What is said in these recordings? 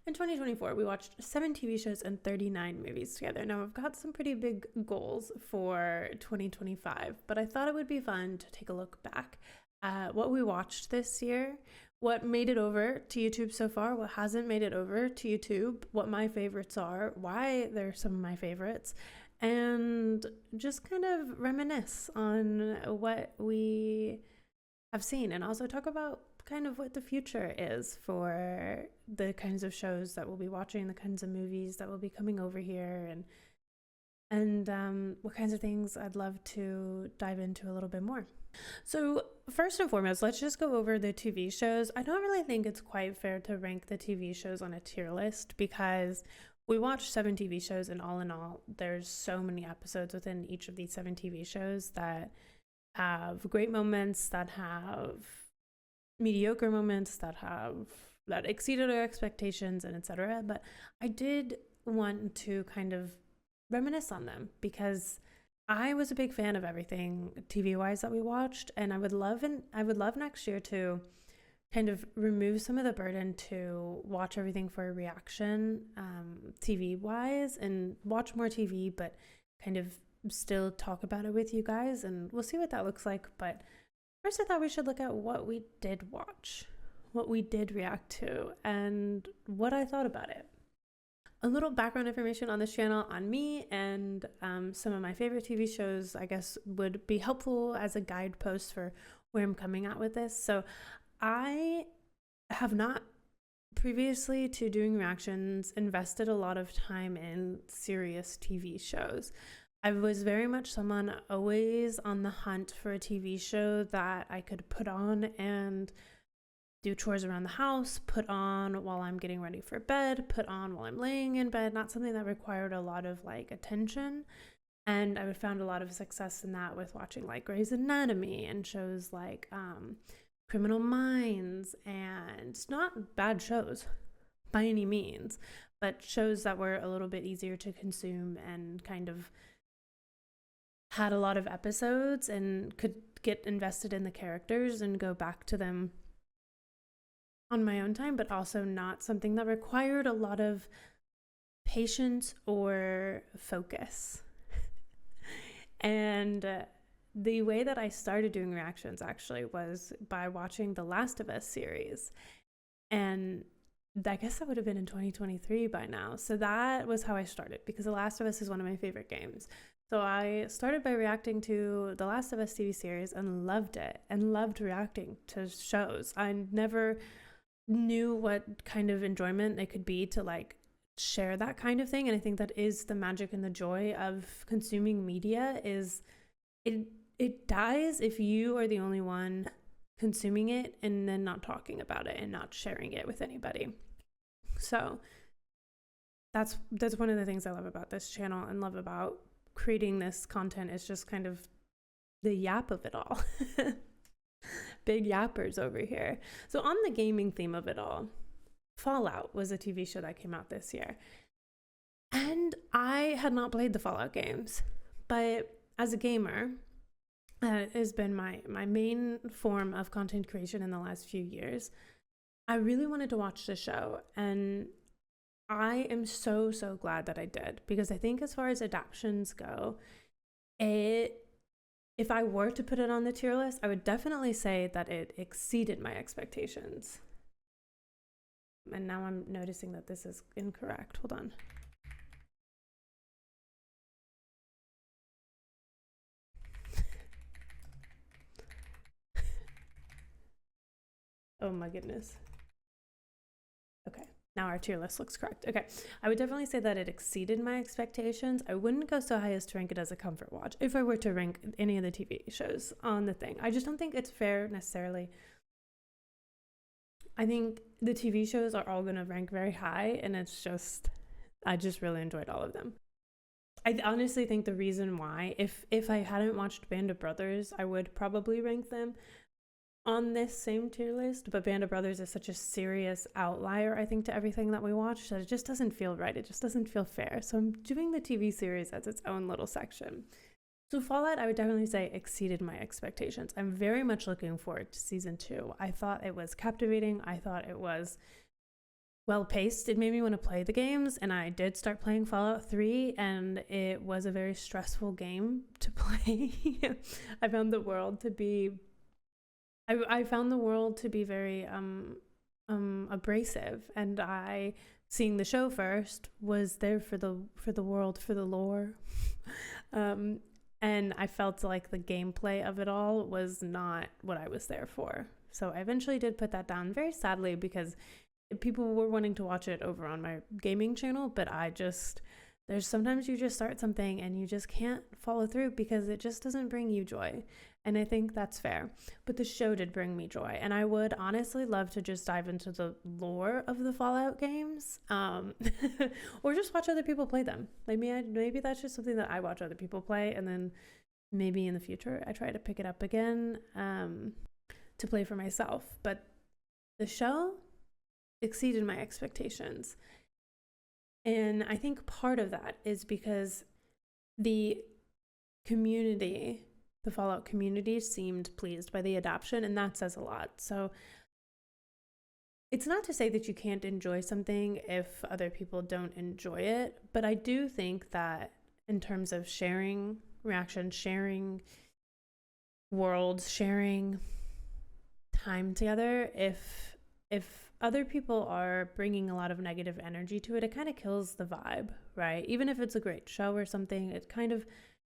In 2024, we watched 7 TV shows and 39 movies together. Now, I've got some pretty big goals for 2025, but I thought it would be fun to take a look back at what we watched this year, what made it over to YouTube so far, what hasn't made it over to YouTube, what my favorites are, why they're some of my favorites, and just kind of reminisce on what we have seen, and also talk about kind of what the future is for the kinds of shows that we'll be watching, the kinds of movies that will be coming over here, and what kinds of things I'd love to dive into a little bit more. So first and foremost, let's just go over the TV shows. I don't really think it's quite fair to rank the TV shows on a tier list because we watched 7 TV shows, and all in all, there's so many episodes within each of these 7 TV shows that have great moments, that have mediocre moments, that exceeded our expectations, and etc. But I did want to kind of reminisce on them because I was a big fan of everything TV-wise that we watched, and I would love next year to kind of remove some of the burden to watch everything for a reaction, TV-wise, and watch more TV, but kind of still talk about it with you guys, and we'll see what that looks like. But first, I thought we should look at what we did watch, what we did react to, and what I thought about it. A little background information on this channel on me and some of my favorite TV shows, I guess, would be helpful as a guidepost for where I'm coming at with this. So I have not, previously to doing reactions, invested a lot of time in serious TV shows. I was very much someone always on the hunt for a TV show that I could put on and do chores around the house, put on while I'm getting ready for bed, put on while I'm laying in bed, not something that required a lot of like attention. And I found a lot of success in that with watching like Grey's Anatomy and shows like Criminal Minds, and not bad shows by any means, but shows that were a little bit easier to consume and kind of had a lot of episodes and could get invested in the characters and go back to them on my own time, but also not something that required a lot of patience or focus. And the way that I started doing reactions actually was by watching the Last of Us series. And I guess that would have been in 2023 by now. So that was how I started, because The Last of Us is one of my favorite games. So I started by reacting to The Last of Us TV series and loved it, and loved reacting to shows. I never knew what kind of enjoyment it could be to like share that kind of thing. And I think that is the magic and the joy of consuming media, is it dies if you are the only one consuming it and then not talking about it and not sharing it with anybody. So that's one of the things I love about this channel and love about creating this content, is just kind of the yap of it all. Big yappers over here. So on the gaming theme of it all, Fallout was a TV show that came out this year. And I had not played the Fallout games, but as a gamer, it has been my main form of content creation in the last few years. I really wanted to watch the show, and I am so glad that I did, because I think as far as adaptions go, if I were to put it on the tier list, I would definitely say that it exceeded my expectations. And now I'm noticing that this is incorrect. Hold on. Oh my goodness. Okay, now our tier list looks correct. Okay, I would definitely say that it exceeded my expectations. I wouldn't go so high as to rank it as a comfort watch if I were to rank any of the TV shows on the thing. I just don't think it's fair necessarily. I think the TV shows are all going to rank very high, and it's just, I just really enjoyed all of them. I honestly think the reason why, if I hadn't watched Band of Brothers, I would probably rank them on this same tier list, but Band of Brothers is such a serious outlier, I think, to everything that we watch, that it just doesn't feel right. It just doesn't feel fair. So I'm doing the TV series as its own little section. So Fallout, I would definitely say, exceeded my expectations. I'm very much looking forward to season 2. I thought it was captivating. I thought it was well paced. It made me want to play the games, and I did start playing Fallout 3, and it was a very stressful game to play. I found the world to be very abrasive, and I, seeing the show first, was there for the world, for the lore. And I felt like the gameplay of it all was not what I was there for. So I eventually did put that down, very sadly, because people were wanting to watch it over on my gaming channel, but there's sometimes you just start something and you just can't follow through because it just doesn't bring you joy. And I think that's fair. But the show did bring me joy. And I would honestly love to just dive into the lore of the Fallout games, or just watch other people play them. Maybe that's just something that I watch other people play, and then maybe in the future I try to pick it up again to play for myself. But the show exceeded my expectations. And I think part of that is because the Fallout community seemed pleased by the adaptation, and that says a lot. So it's not to say that you can't enjoy something if other people don't enjoy it, but I do think that in terms of sharing reactions, sharing worlds, sharing time together, if other people are bringing a lot of negative energy to it, it kind of kills the vibe, right? Even if it's a great show or something, it kind of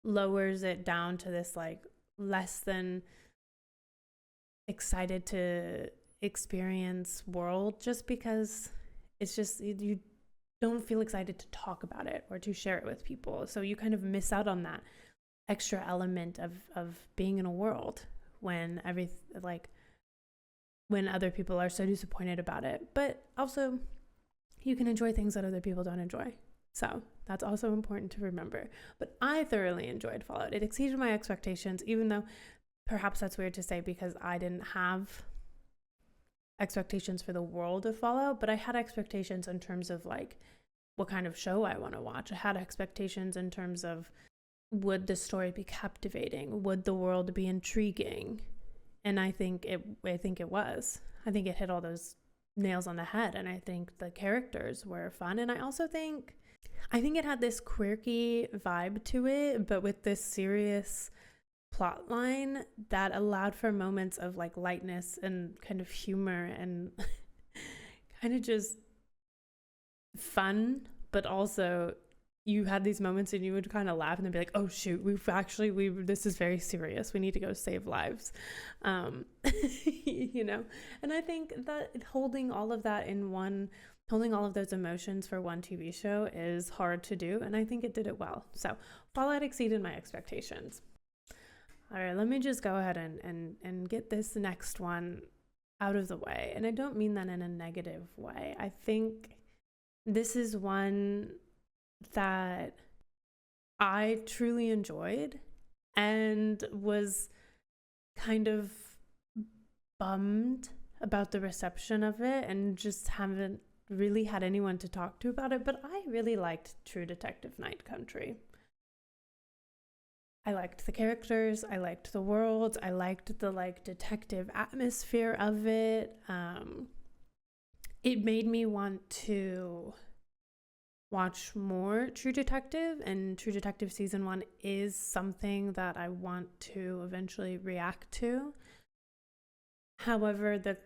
lowers it down to this like less than excited to experience world, just because it's just, you don't feel excited to talk about it or to share it with people. So you kind of miss out on that extra element of being in a world when when other people are so disappointed about it. But also, you can enjoy things that other people don't enjoy. So that's also important to remember. But I thoroughly enjoyed Fallout. It exceeded my expectations, even though perhaps that's weird to say because I didn't have expectations for the world of Fallout, but I had expectations in terms of like what kind of show I want to watch. I had expectations in terms of, would the story be captivating? Would the world be intriguing? And I think it was. I think it hit all those nails on the head, and I think the characters were fun. And I also think it had this quirky vibe to it, but with this serious plot line that allowed for moments of like lightness and kind of humor and kind of just fun, but also you had these moments and you would kind of laugh and then be like, oh shoot, this is very serious, we need to go save lives. And I think that holding all of those emotions for one TV show is hard to do, and I think it did it well. So Fallout exceeded my expectations. All right, let me just go ahead and get this next one out of the way. And I don't mean that in a negative way. I think this is one that I truly enjoyed and was kind of bummed about the reception of it and just haven't really had anyone to talk to about it. But I really liked True Detective Night Country. I liked the characters, I liked the world, I liked the like detective atmosphere of it. It made me want to watch more True Detective, and True Detective season 1 is something that I want to eventually react to. However, the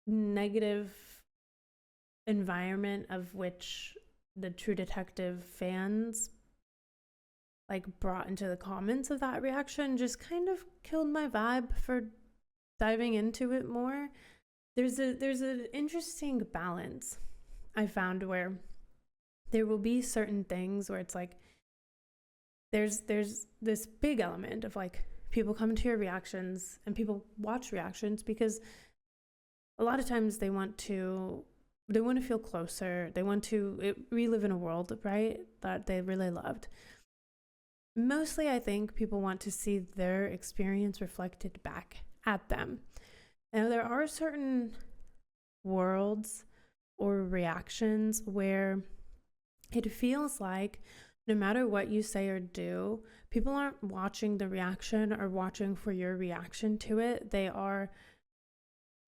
negative environment of which the True Detective fans like brought into the comments of that reaction just kind of killed my vibe for diving into it more. There's an interesting balance I found where there will be certain things where it's like there's this big element of like people come to your reactions and people watch reactions because a lot of times they want to feel closer, they want to relive in a world, right, that they really loved. Mostly I think people want to see their experience reflected back at them. Now there are certain worlds or reactions where it feels like no matter what you say or do, people aren't watching the reaction or watching for your reaction to it. They are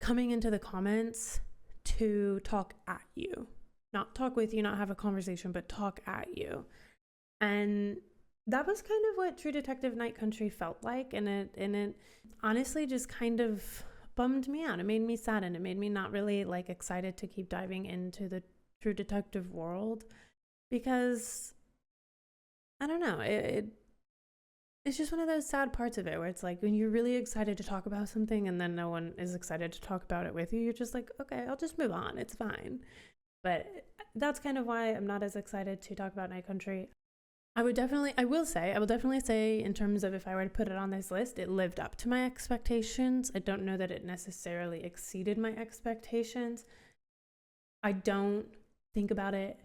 coming into the comments to talk at you, not talk with you, not have a conversation, but talk at you. And that was kind of what True Detective Night Country felt like, and it honestly just kind of bummed me out. It made me sad, and it made me not really like excited to keep diving into the True Detective world, because I don't know, it's just one of those sad parts of it where it's like when you're really excited to talk about something and then no one is excited to talk about it with you, you're just like, okay, I'll just move on, it's fine. But that's kind of why I'm not as excited to talk about Night Country. I will definitely say, in terms of if I were to put it on this list, it lived up to my expectations. I don't know that it necessarily exceeded my expectations. I don't think about it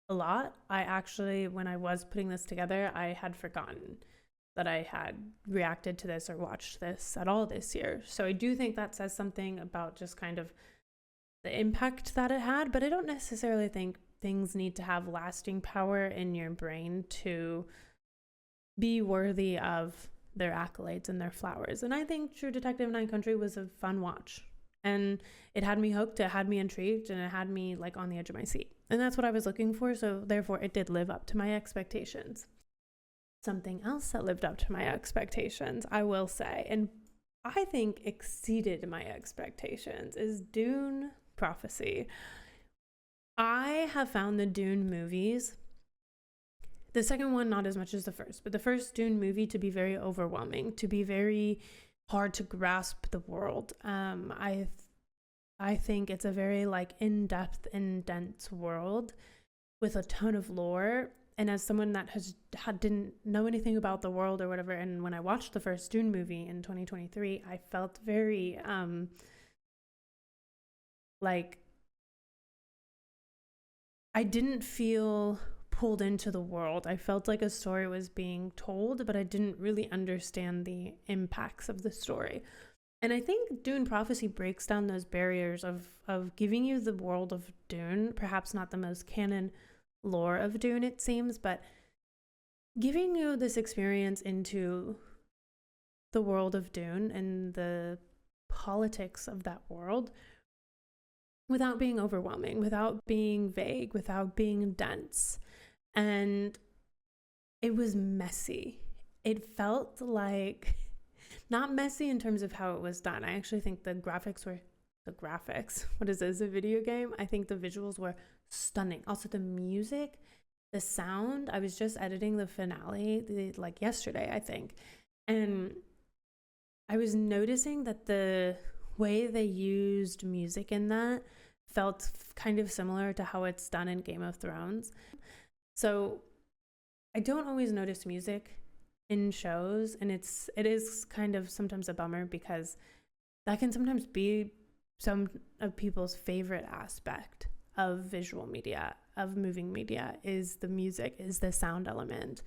a lot. I actually, when I was putting this together, I had forgotten that I had reacted to this or watched this at all this year. So I do think that says something about just kind of the impact that it had, but I don't necessarily think things need to have lasting power in your brain to be worthy of their accolades and their flowers. And I think True Detective Night Country was a fun watch. And it had me hooked, it had me intrigued, and it had me like on the edge of my seat. And that's what I was looking for, so therefore it did live up to my expectations. Something else that lived up to my expectations, I will say, and I think exceeded my expectations, is Dune Prophecy. I have found the Dune movies, the second one not as much as the first, but the first Dune movie to be very overwhelming, to be very hard to grasp the world. I think it's a very like in-depth and dense world with a ton of lore. And as someone that didn't know anything about the world or whatever, and when I watched the first Dune movie in 2023, I felt very like I didn't feel pulled into the world. I felt like a story was being told, but I didn't really understand the impacts of the story. And I think Dune Prophecy breaks down those barriers of giving you the world of Dune, perhaps not the most canon lore of Dune, it seems, but giving you this experience into the world of Dune and the politics of that world without being overwhelming, without being vague, without being dense. And it was messy. It felt like, not messy in terms of how it was done. I actually think the graphics, what is this, a video game? I think the visuals were stunning. Also the music, the sound. I was just editing the finale like yesterday, I think. And I was noticing that the way they used music in that felt kind of similar to how it's done in Game of Thrones. So I don't always notice music in shows, and it is kind of sometimes a bummer because that can sometimes be some of people's favorite aspect of visual media, of moving media, is the music, is the sound element.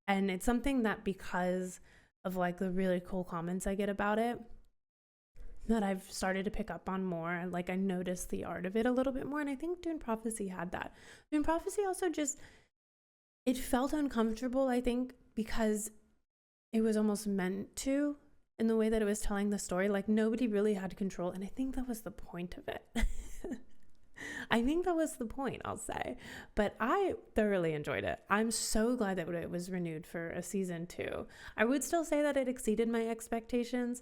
And it's something that, because of like the really cool comments I get about it, that I've started to pick up on more. Like I noticed the art of it a little bit more, and I think Dune Prophecy had that. Dune Prophecy also just, it felt uncomfortable, I think, because it was almost meant to, in the way that it was telling the story. Like nobody really had control, and I think that was the point of it. I think that was the point, I'll say. But I thoroughly enjoyed it. I'm so glad that it was renewed for a season 2. I would still say that it exceeded my expectations.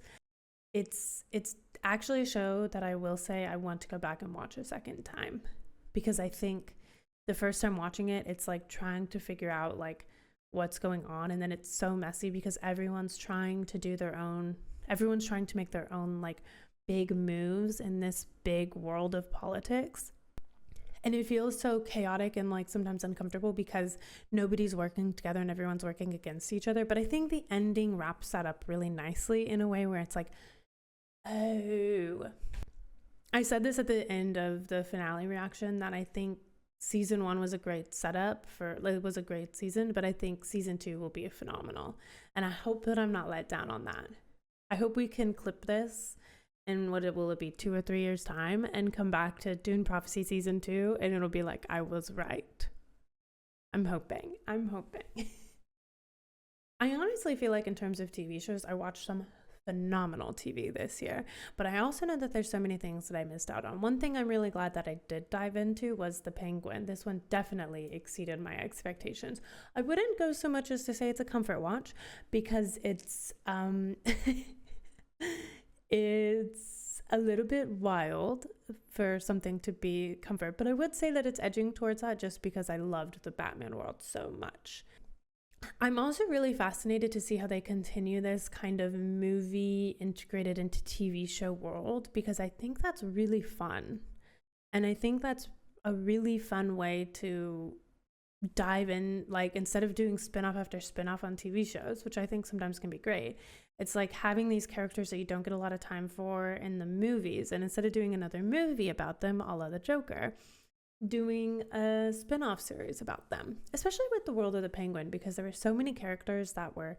It's actually a show that I will say I want to go back and watch a second time, because I think the first time watching it, it's like trying to figure out like what's going on, and then it's so messy because everyone's trying to make their own like big moves in this big world of politics. And it feels so chaotic and like sometimes uncomfortable because nobody's working together and everyone's working against each other. But I think the ending wraps that up really nicely in a way where it's like, oh, I said this at the end of the finale reaction, that I think season 1 was a great setup it was a great season, but I think season 2 will be phenomenal. And I hope that I'm not let down on that. I hope we can clip this in will it be 2 or 3 years time and come back to Dune Prophecy season 2 and it'll be like, I was right. I'm hoping. I honestly feel like in terms of TV shows, I watch some phenomenal TV this year. But I also know that there's so many things that I missed out on. One thing I'm really glad that I did dive into was The Penguin. This one definitely exceeded my expectations. I wouldn't go so much as to say it's a comfort watch, because it's it's a little bit wild for something to be comfort, but I would say that it's edging towards that just because I loved the Batman world so much. I'm also really fascinated to see how they continue this kind of movie integrated into TV show world, because I think that's really fun. And I think that's a really fun way to dive in, like, instead of doing spin-off after spin-off on TV shows, which I think sometimes can be great, it's like having these characters that you don't get a lot of time for in the movies, and instead of doing another movie about them, a la the Joker, doing a spin-off series about them, especially with the world of the Penguin, because there were so many characters that were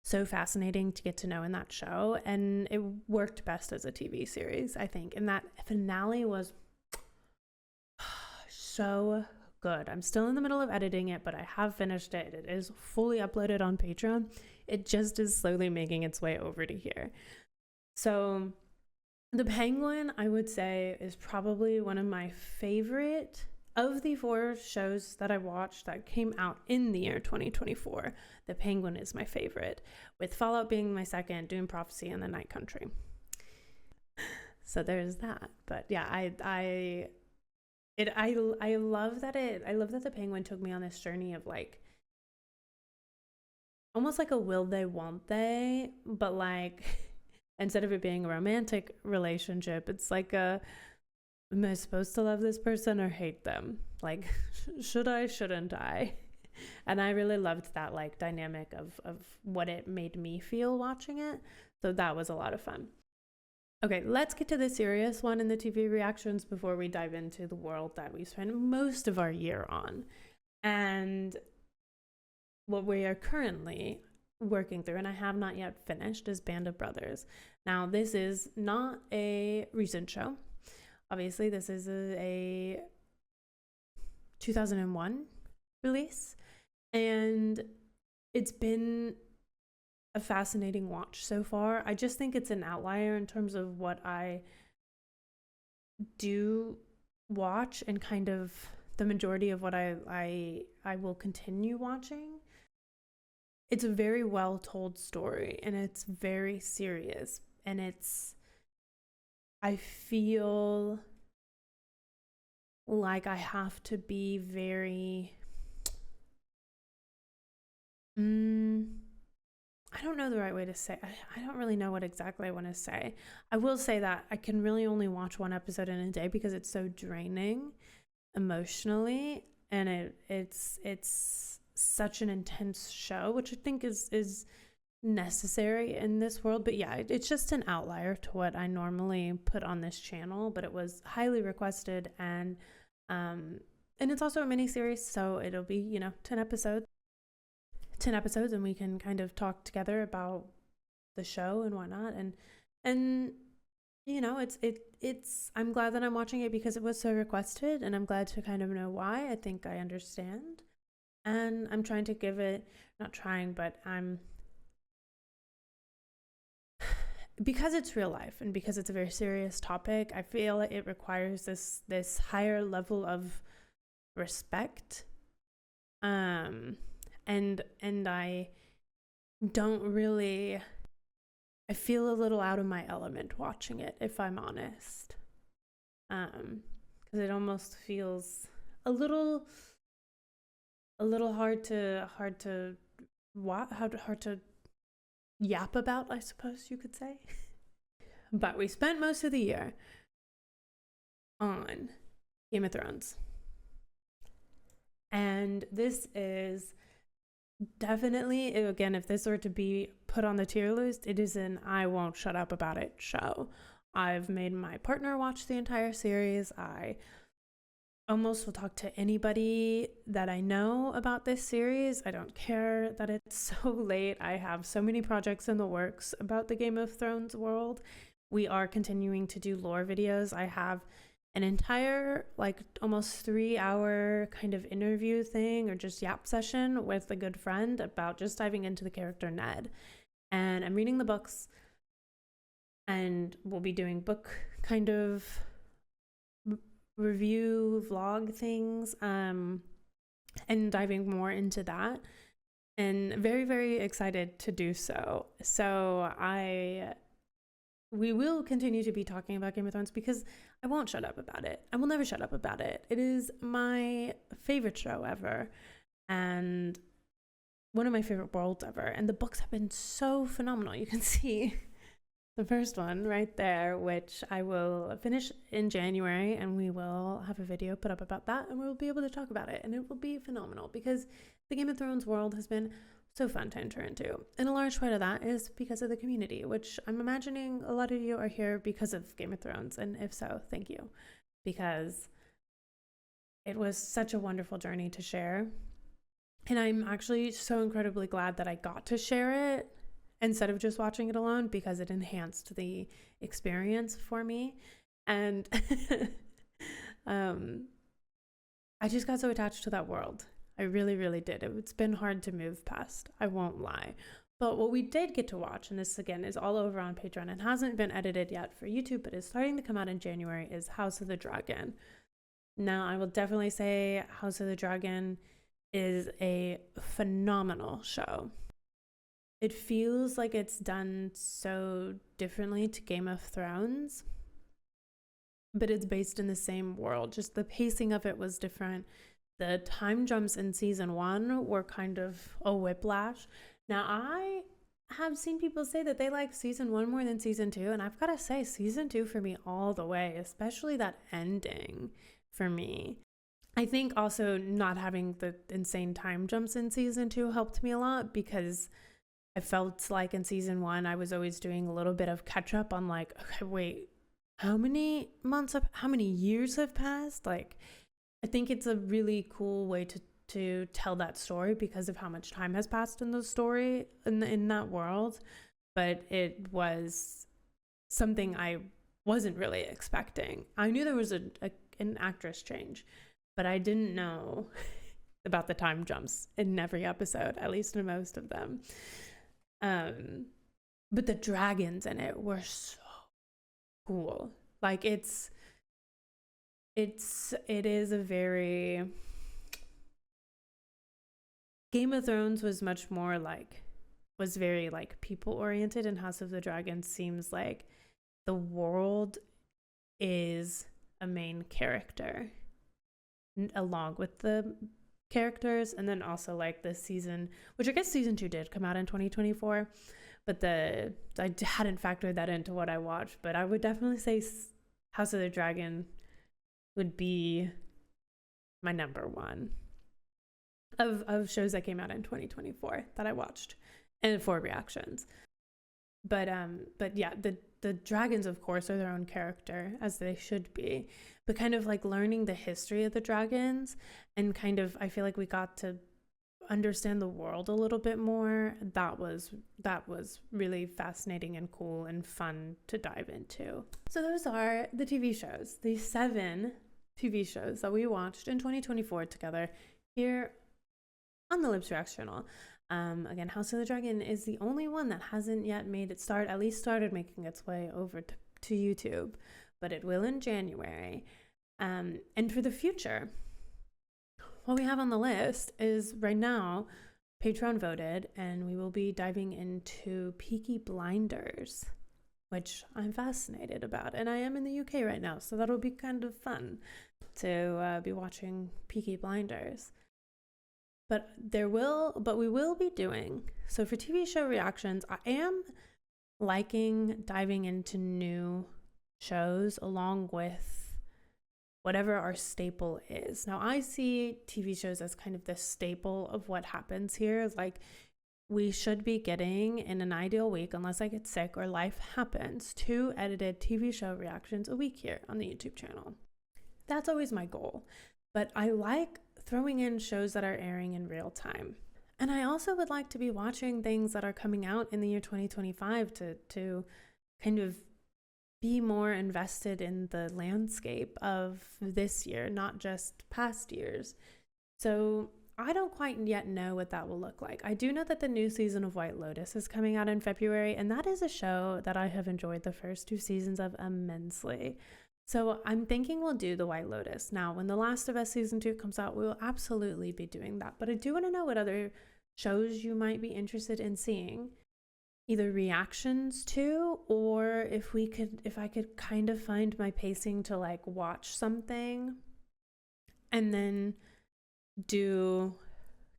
so fascinating to get to know in that show, and it worked best as a TV series, I think. And that finale was so good. I'm still in the middle of editing it, but I have finished it. It is fully uploaded on Patreon. It just is slowly making its way over to here. So The Penguin, I would say, is probably one of my favorite of the 4 shows that I watched that came out in the year 2024. The Penguin is my favorite, with Fallout being my second, Dune Prophecy, and The Night Country. So there's that. But yeah, I love that The Penguin took me on this journey of like almost like a will they, won't they, but like instead of it being a romantic relationship, it's like am I supposed to love this person or hate them? Like, should I, shouldn't I? And I really loved that like dynamic of what it made me feel watching it. So that was a lot of fun. Okay, let's get to the serious one in the TV reactions before we dive into the world that we spend most of our year on. And what we are currently working through, and I have not yet finished, is Band of Brothers. Now, this is not a recent show. Obviously, this is a 2001 release, and it's been a fascinating watch so far. I just think it's an outlier in terms of what I do watch, and kind of the majority of what I will continue watching. It's a very well told story, and it's very serious, and I feel like I have to be very I don't know the right way to say. I don't really know what exactly I want to say. I will say that I can really only watch one episode in a day because it's so draining emotionally, and it's such an intense show, which I think is necessary in this world. But yeah, it's just an outlier to what I normally put on this channel, but it was highly requested, and it's also a mini series, so it'll be 10 episodes, and we can kind of talk together about the show and whatnot, and it's I'm glad that I'm watching it because it was so requested, and I'm glad to kind of know why. I think I understand. And I'm trying to give it, not trying, but because it's real life and because it's a very serious topic, I feel it requires this higher level of respect. And I don't really, I feel a little out of my element watching it, if I'm honest. Because it almost feels a little hard to yap about, I suppose you could say. But we spent most of the year on Game of Thrones, and this is definitely, again, if this were to be put on the tier list, it is an I won't shut up about it show. I've made my partner watch the entire series. I almost will talk to anybody that I know about this series. I don't care that it's so late. I have so many projects in the works about the Game of Thrones world. We are continuing to do lore videos. I have an entire almost 3-hour kind of interview thing, or just yap session with a good friend about just diving into the character Ned. And I'm reading the books. and we'll be doing book kind of review vlog things, and diving more into that, and very, very excited to do so. So we will continue to be talking about Game of Thrones because I won't shut up about it. I will never shut up about it. It is my favorite show ever, and one of my favorite worlds ever. And the books have been so phenomenal. You can see the first one right there, which I will finish in January, and we will have a video put up about that, and we'll be able to talk about it, and it will be phenomenal because the Game of Thrones world has been so fun to enter into. And a large part of that is because of the community, which I'm imagining a lot of you are here because of Game of Thrones. And if so, thank you, because it was such a wonderful journey to share. And I'm actually so incredibly glad that I got to share it instead of just watching it alone, because it enhanced the experience for me. And I just got so attached to that world. I really, really did. It's been hard to move past, I won't lie. But what we did get to watch, and this again is all over on Patreon and hasn't been edited yet for YouTube, but is starting to come out in January, is House of the Dragon. Now, I will definitely say House of the Dragon is a phenomenal show. It feels like it's done so differently to Game of Thrones, but it's based in the same world. Just the pacing of it was different. The time jumps in season 1 were kind of a whiplash. Now, I have seen people say that they like season 1 more than season 2, and I've got to say season 2 for me all the way, especially that ending for me. I think also not having the insane time jumps in season 2 helped me a lot, because I felt like in season 1 I was always doing a little bit of catch up on like, okay, wait, how many years have passed? Like, I think it's a really cool way to tell that story because of how much time has passed in the story in that world. But it was something I wasn't really expecting. I knew there was an actress change, but I didn't know about the time jumps in every episode, at least in most of them. But the dragons in it were so cool. Like it is a very, Game of Thrones was very like people oriented, and House of the Dragon seems like the world is a main character along with the characters, and then also like this season, which I guess season 2 did come out in 2024, but I hadn't factored that into what I watched. But I would definitely say House of the Dragon would be my number one of shows that came out in 2024 that I watched and for reactions. But yeah, the dragons, of course, are their own character, as they should be. But kind of like learning the history of the dragons, and kind of, I feel like we got to understand the world a little bit more. That was really fascinating and cool and fun to dive into. So those are the TV shows, the 7 TV shows that we watched in 2024 together here on the Lips Reacts channel. Again, House of the Dragon is the only one that hasn't yet made its start, at least started making its way over to YouTube, but it will in January. And for the future, what we have on the list is right now Patreon voted, and we will be diving into Peaky Blinders, which I'm fascinated about. And I am in the UK right now, so that'll be kind of fun to be watching Peaky Blinders. But we will be doing, so for TV show reactions, I am liking diving into new shows along with whatever our staple is. Now, I see TV shows as kind of the staple of what happens here. Like, we should be getting, in an ideal week, unless I get sick or life happens, 2 edited TV show reactions a week here on the YouTube channel. That's always my goal. But I like throwing in shows that are airing in real time. And I also would like to be watching things that are coming out in the year 2025 to kind of be more invested in the landscape of this year, not just past years. So I don't quite yet know what that will look like. I do know that the new season of White Lotus is coming out in February, and that is a show that I have enjoyed the first 2 seasons of immensely. So I'm thinking we'll do the White Lotus. Now, when The Last of Us season 2 comes out, we will absolutely be doing that. But I do want to know what other shows you might be interested in seeing, either reactions to, or if I could kind of find my pacing to like watch something and then do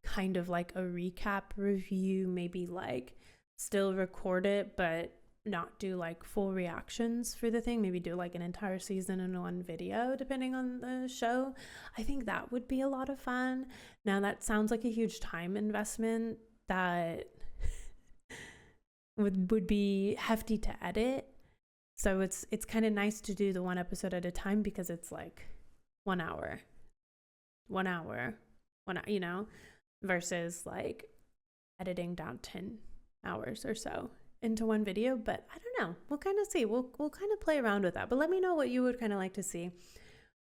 kind of like a recap review, maybe like still record it but not do like full reactions for the thing, maybe do like an entire season in one video depending on the show. I think that would be a lot of fun. Now that sounds like a huge time investment that would be hefty to edit, so it's kind of nice to do the one episode at a time because it's like 1 hour, you know, versus like editing down 10 hours or so into one video. But I don't know, we'll kind of see, we'll kind of play around with that. But let me know what you would kind of like to see.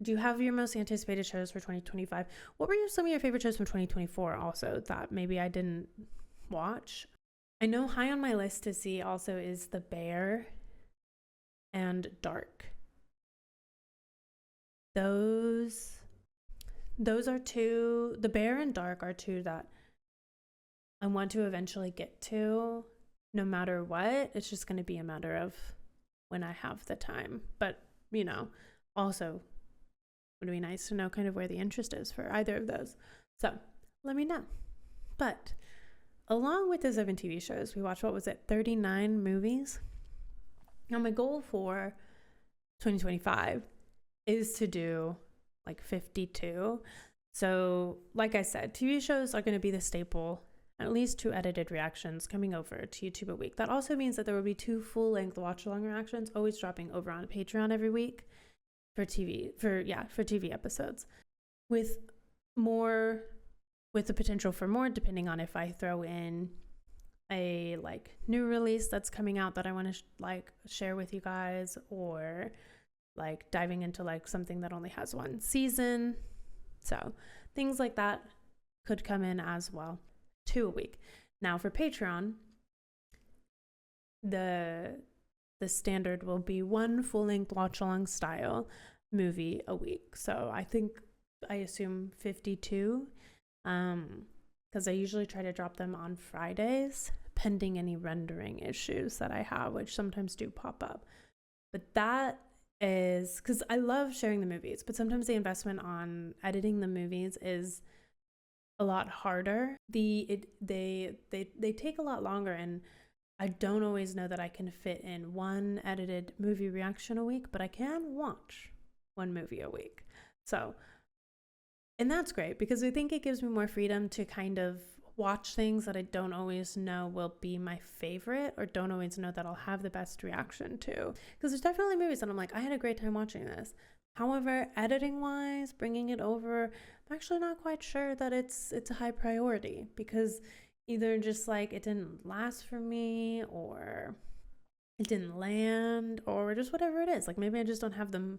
Do you have your most anticipated shows for 2025? What were some of your favorite shows from 2024 also that maybe I didn't watch? I know high on my list to see also is The Bear and Dark. Those are two, The Bear and Dark are two that I want to eventually get to no matter what. It's just going to be a matter of when I have the time. But, you know, also would be nice to know kind of where the interest is for either of those. So let me know. But along with the 7 TV shows, we watched, 39 movies? Now, my goal for 2025 is to do like 52. So, like I said, TV shows are going to be the staple, at least 2 edited reactions coming over to YouTube a week. That also means that there will be 2 full-length watch-along reactions always dropping over on Patreon every week for TV episodes. With the potential for more, depending on if I throw in a like new release that's coming out that I want to share with you guys, or like diving into like something that only has 1 season. So things like that could come in as well, 2 a week. Now for Patreon, the standard will be 1 full-length watch-along style movie a week. So I assume 52. Because I usually try to drop them on Fridays, pending any rendering issues that I have, which sometimes do pop up. But that is because I love sharing the movies, but sometimes the investment on editing the movies is a lot harder. They take a lot longer, and I don't always know that I can fit in 1 edited movie reaction a week, but I can watch 1 movie a week. And that's great because I think it gives me more freedom to kind of watch things that I don't always know will be my favorite, or don't always know that I'll have the best reaction to. Because there's definitely movies that I'm like, I had a great time watching this. However, editing wise, bringing it over, I'm actually not quite sure that it's a high priority, because either just like it didn't last for me, or it didn't land, or just whatever it is. Like maybe I just don't have them.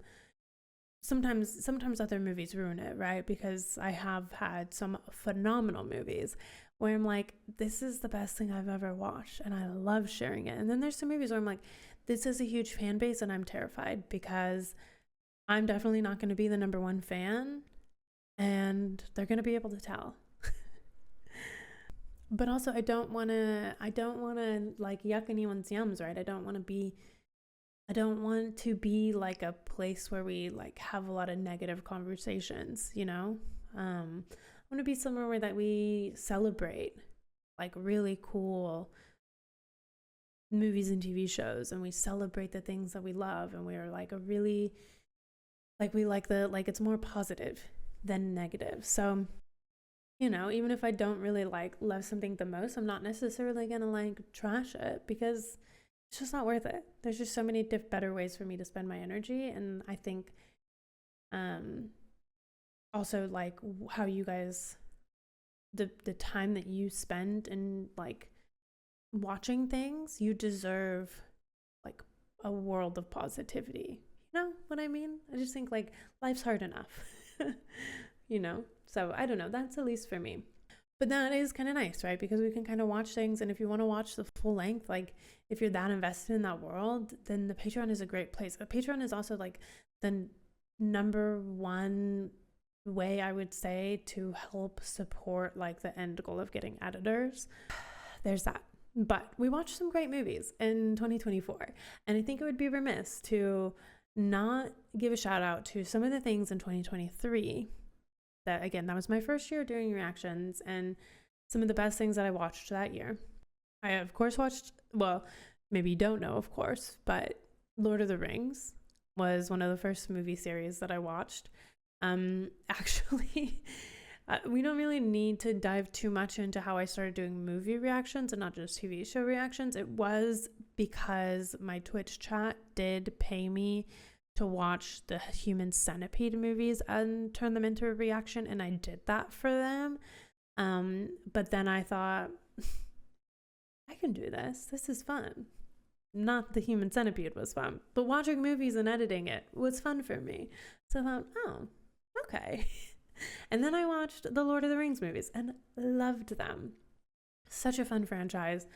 Sometimes other movies ruin it, right? Because I have had some phenomenal movies where I'm like, this is the best thing I've ever watched, and I love sharing it. And then there's some movies where I'm like, this is a huge fan base, and I'm terrified because I'm definitely not going to be the number 1 fan, and they're going to be able to tell. But also, I don't want to like yuck anyone's yums, right? I don't want to be like a place where we like have a lot of negative conversations, you know? I want to be somewhere where that we celebrate like really cool movies and TV shows, and we celebrate the things that we love, and we're like it's more positive than negative. So, you know, even if I don't really like love something the most, I'm not necessarily gonna like trash it, because it's just not worth it. There's just so many better ways for me to spend my energy. And I think also like how you guys, the time that you spend in like watching things, you deserve like a world of positivity. You know what I mean? I just think like life's hard enough, you know? So I don't know, that's at least for me. But that is kind of nice, right? Because we can kind of watch things, and if you want to watch the full length, like if you're that invested in that world, then the Patreon is a great place. The Patreon is also like the number one way, I would say, to help support like the end goal of getting editors. There's that. But we watched some great movies in 2024, and I think it would be remiss to not give a shout out to some of the things in 2023 that, again, that was my first year doing reactions, and some of the best things that I watched that year. I, of course, watched, well, maybe you don't know, of course, but Lord of the Rings was one of the first movie series that I watched. Actually, we don't really need to dive too much into how I started doing movie reactions and not just TV show reactions. It was because my Twitch chat did pay me to watch the Human Centipede movies and turn them into a reaction, and I did that for them. But then I thought, I can do this. This is fun. Not the Human Centipede was fun, but watching movies and editing it was fun for me. So I thought, oh, okay. And then I watched the Lord of the Rings movies and loved them. Such a fun franchise,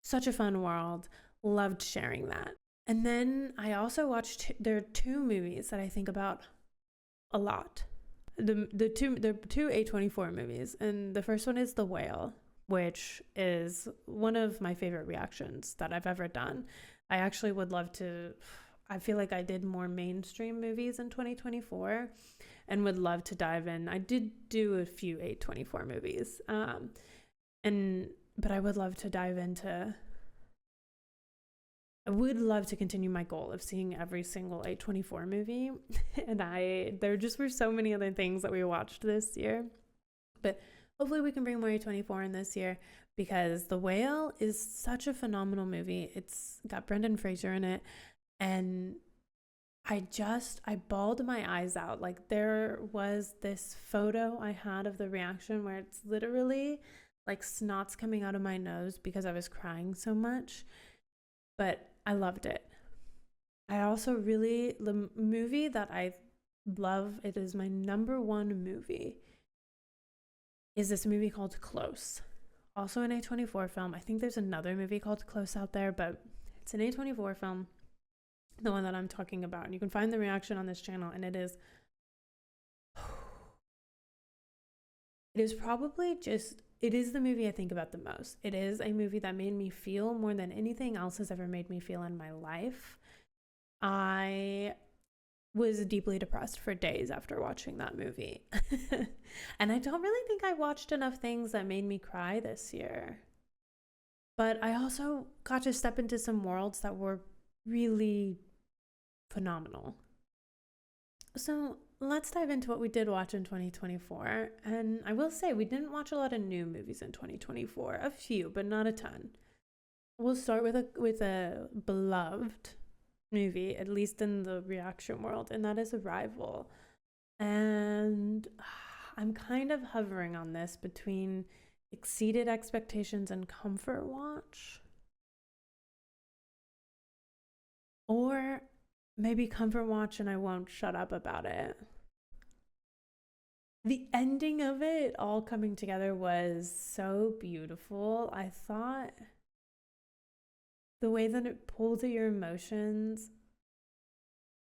such a fun world. Loved sharing that. And then I also watched, there are two movies that I think about a lot. The two A24 movies. And the first one is The Whale, which is one of my favorite reactions that I've ever done. I actually would love to, I feel like I did more mainstream movies in 2024 and would love to dive in. I did do a few A24 movies. But I would love to dive into, I would love to continue my goal of seeing every single A24 movie. And there just were so many other things that we watched this year. But hopefully we can bring more A24 in this year, because The Whale is such a phenomenal movie. It's got Brendan Fraser in it. And I bawled my eyes out. Like, there was this photo I had of the reaction where it's literally like snot's coming out of my nose because I was crying so much. But I loved it. I also the movie that I love, it is my number one movie, is this movie called Close. Also an A24 film. I think there's another movie called Close out there, but it's an A24 film, the one that I'm talking about. And you can find the reaction on this channel, and it is the movie I think about the most. It is a movie that made me feel more than anything else has ever made me feel in my life. I was deeply depressed for days after watching that movie. And I don't really think I watched enough things that made me cry this year. But I also got to step into some worlds that were really phenomenal. So let's dive into what we did watch in 2024. And I will say, we didn't watch a lot of new movies in 2024. A few, but not a ton. We'll start with a beloved movie, at least in the reaction world, and that is Arrival. And I'm kind of hovering on this between exceeded expectations and comfort watch. Or maybe comfort watch and I won't shut up about it. The ending of it all coming together was so beautiful. I thought the way that it pulls at your emotions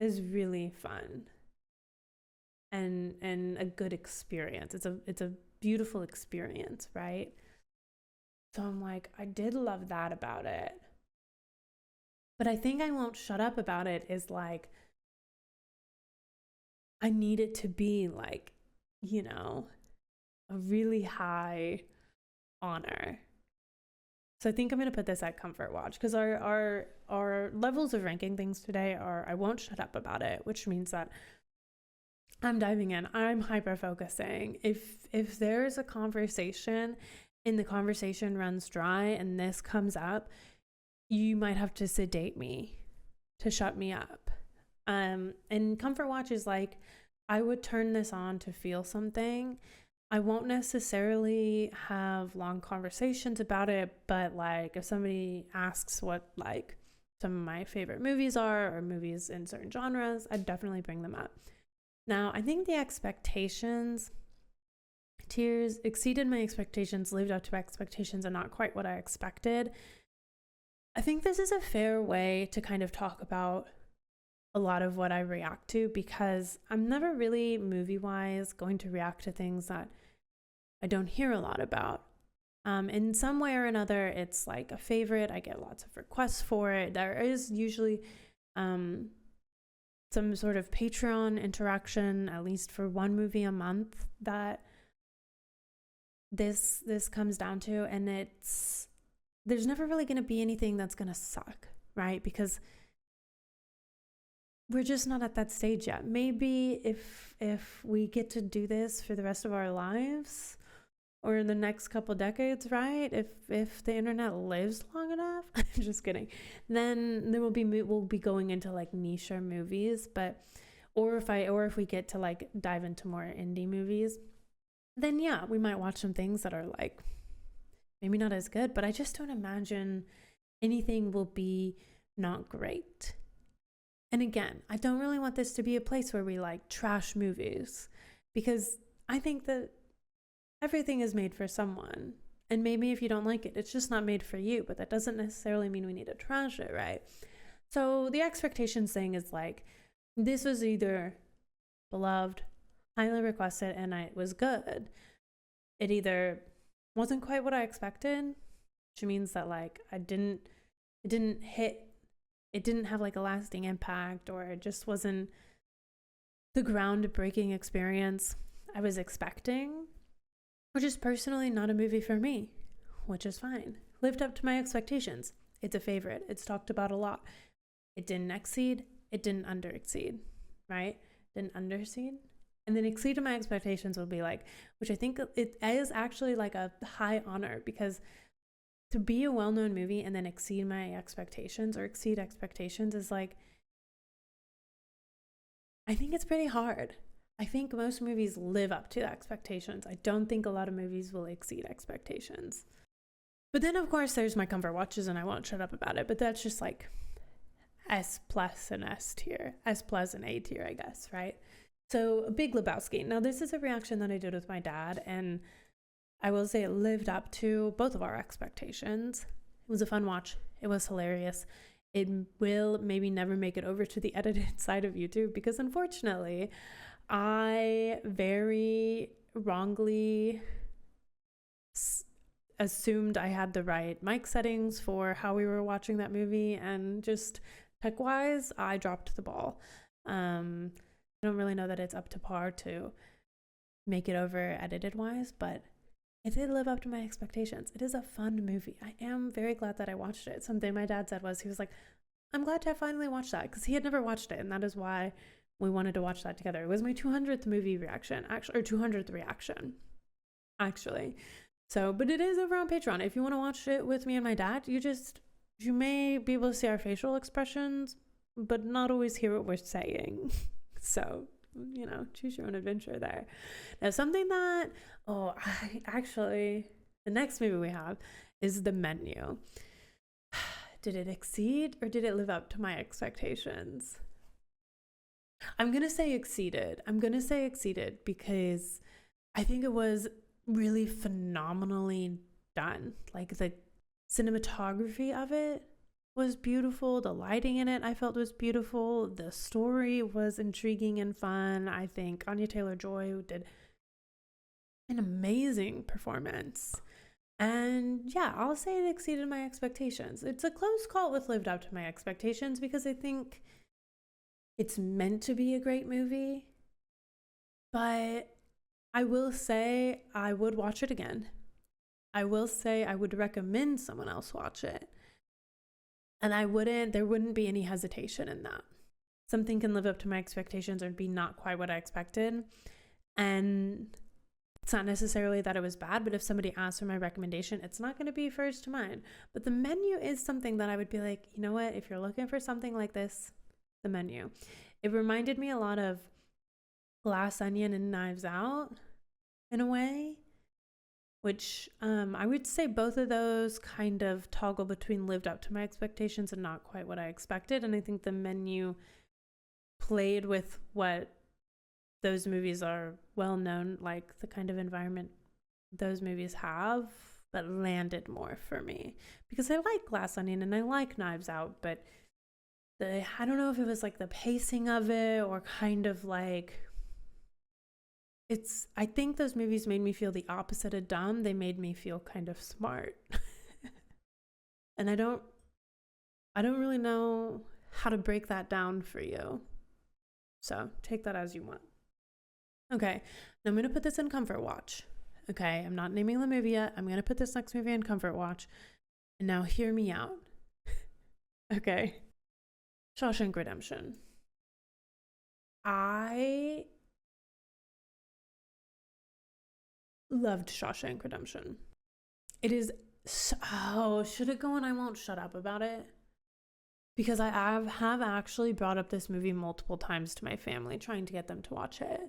is really fun and a good experience. It's a beautiful experience, right? So I'm like, I did love that about it. But I think I won't shut up about it is like, I need it to be like, you know, a really high honor. So I think I'm going to put this at comfort watch, because our levels of ranking things today are I won't shut up about it, which means that I'm diving in. I'm hyper focusing. If there's a conversation and the conversation runs dry and this comes up, you might have to sedate me to shut me up. And comfort watch is like, I would turn this on to feel something. I won't necessarily have long conversations about it, but like if somebody asks what like some of my favorite movies are, or movies in certain genres, I'd definitely bring them up. Now, I think the expectations tiers, exceeded my expectations, lived up to my expectations, and not quite what I expected. I think this is a fair way to kind of talk about a lot of what I react to, because I'm never really movie-wise going to react to things that I don't hear a lot about. In some way or another, it's like a favorite. I get lots of requests for it. There is usually some sort of Patreon interaction, at least for one movie a month, that this comes down to, and there's never really going to be anything that's going to suck, right? Because we're just not at that stage yet. Maybe if we get to do this for the rest of our lives, or in the next couple decades, right? If the internet lives long enough, I'm just kidding. Then we'll be going into like niche movies, or if we get to like dive into more indie movies, then yeah, we might watch some things that are like maybe not as good, but I just don't imagine anything will be not great. And again, I don't really want this to be a place where we like trash movies, because I think that everything is made for someone. And maybe if you don't like it, it's just not made for you, but that doesn't necessarily mean we need to trash it, right? So the expectations thing is like, this was either beloved, highly requested, and it was good. It either wasn't quite what I expected, which means that like it didn't have like a lasting impact, or it just wasn't the groundbreaking experience I was expecting, which is personally not a movie for me, which is fine. Lived up to my expectations. It's a favorite. It's talked about a lot. It didn't exceed. It didn't under-exceed, right? Didn't underseed. And then exceeded my expectations would be like, which I think it is actually like a high honor, because to be a well-known movie and then exceed my expectations or exceed expectations is like, I think it's pretty hard. I think most movies live up to the expectations. I don't think a lot of movies will exceed expectations. But then, of course, there's my comfort watches, and I won't shut up about it, but that's just like S plus and S tier, S plus and A tier, I guess, right? So Big Lebowski. Now, this is a reaction that I did with my dad, and I will say it lived up to both of our expectations. It was a fun watch. It was hilarious. It will maybe never make it over to the edited side of YouTube, because unfortunately, I very wrongly assumed I had the right mic settings for how we were watching that movie, and just tech-wise, I dropped the ball. I don't really know that it's up to par to make it over edited-wise, but it did live up to my expectations. It is a fun movie. I am very glad that I watched it. Something my dad said was, he was like, I'm glad to finally watch that, because he had never watched it, and that is why we wanted to watch that together. It was my 200th movie reaction, actually, or 200th reaction, actually. So, but it is over on Patreon. If you want to watch it with me and my dad, you may be able to see our facial expressions, but not always hear what we're saying. So, choose your own adventure there. Now, something that, the next movie we have is The Menu. Did it exceed or did it live up to my expectations? I'm going to say exceeded. Because I think it was really phenomenally done. Like, the cinematography of it was beautiful. The lighting in it, I felt, was beautiful. The story was intriguing and fun. I think Anya Taylor-Joy did an amazing performance. And yeah, I'll say it exceeded my expectations. It's a close call with lived up to my expectations, because I think it's meant to be a great movie. But I will say I would watch it again. I will say I would recommend someone else watch it. And there wouldn't be any hesitation in that. Something can live up to my expectations or be not quite what I expected. And it's not necessarily that it was bad, but if somebody asks for my recommendation, it's not going to be first to mind. But The Menu is something that I would be like, you know what? If you're looking for something like this, The Menu. It reminded me a lot of Glass Onion and Knives Out in a way, which I would say both of those kind of toggle between lived up to my expectations and not quite what I expected. And I think The Menu played with what those movies are well known, like the kind of environment those movies have, but landed more for me. Because I like Glass Onion and I like Knives Out, but I don't know if it was like the pacing of it or kind of like I think those movies made me feel the opposite of dumb. They made me feel kind of smart. And I don't really know how to break that down for you. So take that as you want. Okay, now I'm going to put this in Comfort Watch. Okay, I'm not naming the movie yet. I'm going to put this next movie in Comfort Watch. And now hear me out. Okay. Shawshank Redemption. I loved Shawshank Redemption. It is should it go and I won't shut up about it? Because I have actually brought up this movie multiple times to my family, trying to get them to watch it.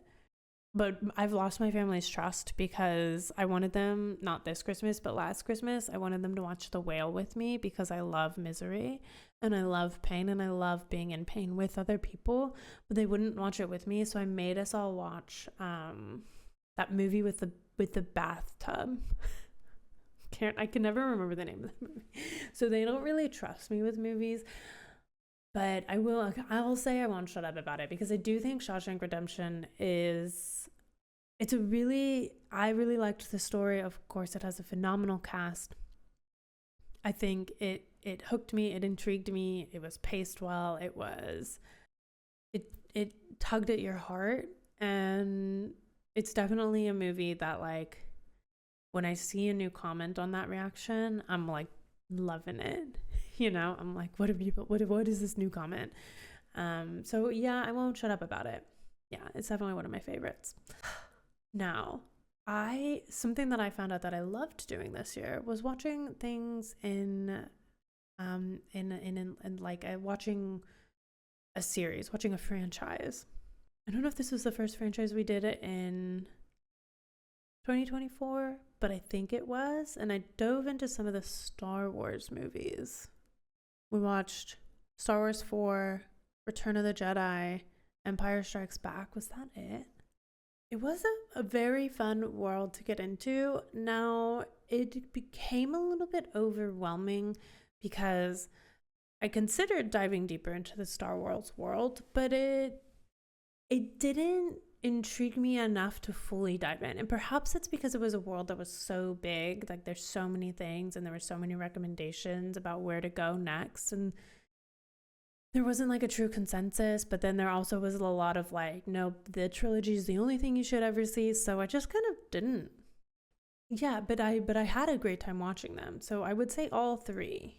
But I've lost my family's trust because I wanted them, not this Christmas, but last Christmas, I wanted them to watch The Whale with me because I love misery and I love pain and I love being in pain with other people, but they wouldn't watch it with me. So I made us all watch that movie with the bathtub. I can never remember the name of the movie. So they don't really trust me with movies. But I'll say I won't shut up about it because I do think Shawshank Redemption I really liked the story. Of course, it has a phenomenal cast. I think it hooked me, it intrigued me, it was paced well, it tugged at your heart, and it's definitely a movie that, like, when I see a new comment on that reaction, I'm like loving it. You know, I'm like, what is this new comment? So yeah, I won't shut up about it. Yeah, it's definitely one of my favorites. Now, something that I found out that I loved doing this year was watching things watching a series, watching a franchise. I don't know if this was the first franchise we did it in 2024, but I think it was. And I dove into some of the Star Wars movies. We watched Star Wars 4, Return of the Jedi, Empire Strikes Back. Was that it? It was a very fun world to get into. Now, it became a little bit overwhelming because I considered diving deeper into the Star Wars world, but it didn't intrigue me enough to fully dive in. And perhaps it's because it was a world that was so big, like there's so many things and there were so many recommendations about where to go next, and there wasn't like a true consensus. But then there also was a lot of like, no, the trilogy is the only thing you should ever see. So I just kind of didn't. Yeah, but I had a great time watching them. So I would say all three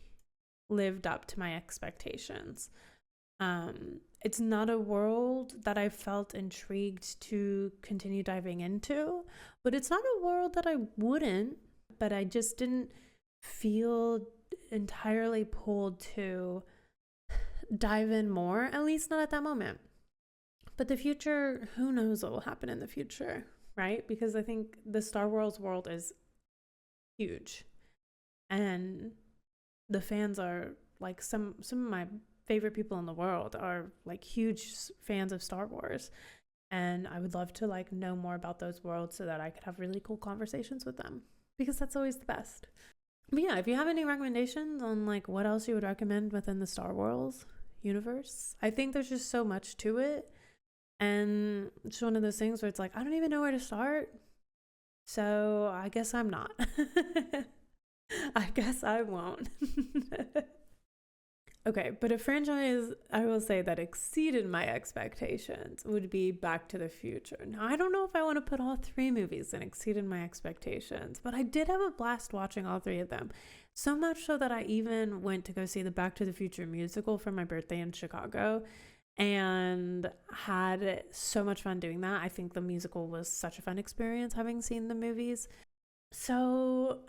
lived up to my expectations. It's not a world that I felt intrigued to continue diving into, but it's not a world that I wouldn't, but I just didn't feel entirely pulled to dive in more, at least not at that moment. But the future, who knows what will happen in the future, right? Because I think the Star Wars world is huge, and the fans are like some of my favorite people in the world are like huge fans of Star Wars, and I would love to like know more about those worlds so that I could have really cool conversations with them, because that's always the best. But yeah, if you have any recommendations on like what else you would recommend within the Star Wars universe, I think there's just so much to it, and it's one of those things where it's like I don't even know where to start, so I guess I'm not. I guess I won't. Okay, but a franchise I will say that exceeded my expectations would be Back to the Future. Now, I don't know if I want to put all three movies that exceeded my expectations, but I did have a blast watching all three of them. So much so that I even went to go see the Back to the Future musical for my birthday in Chicago and had so much fun doing that. I think the musical was such a fun experience having seen the movies. So,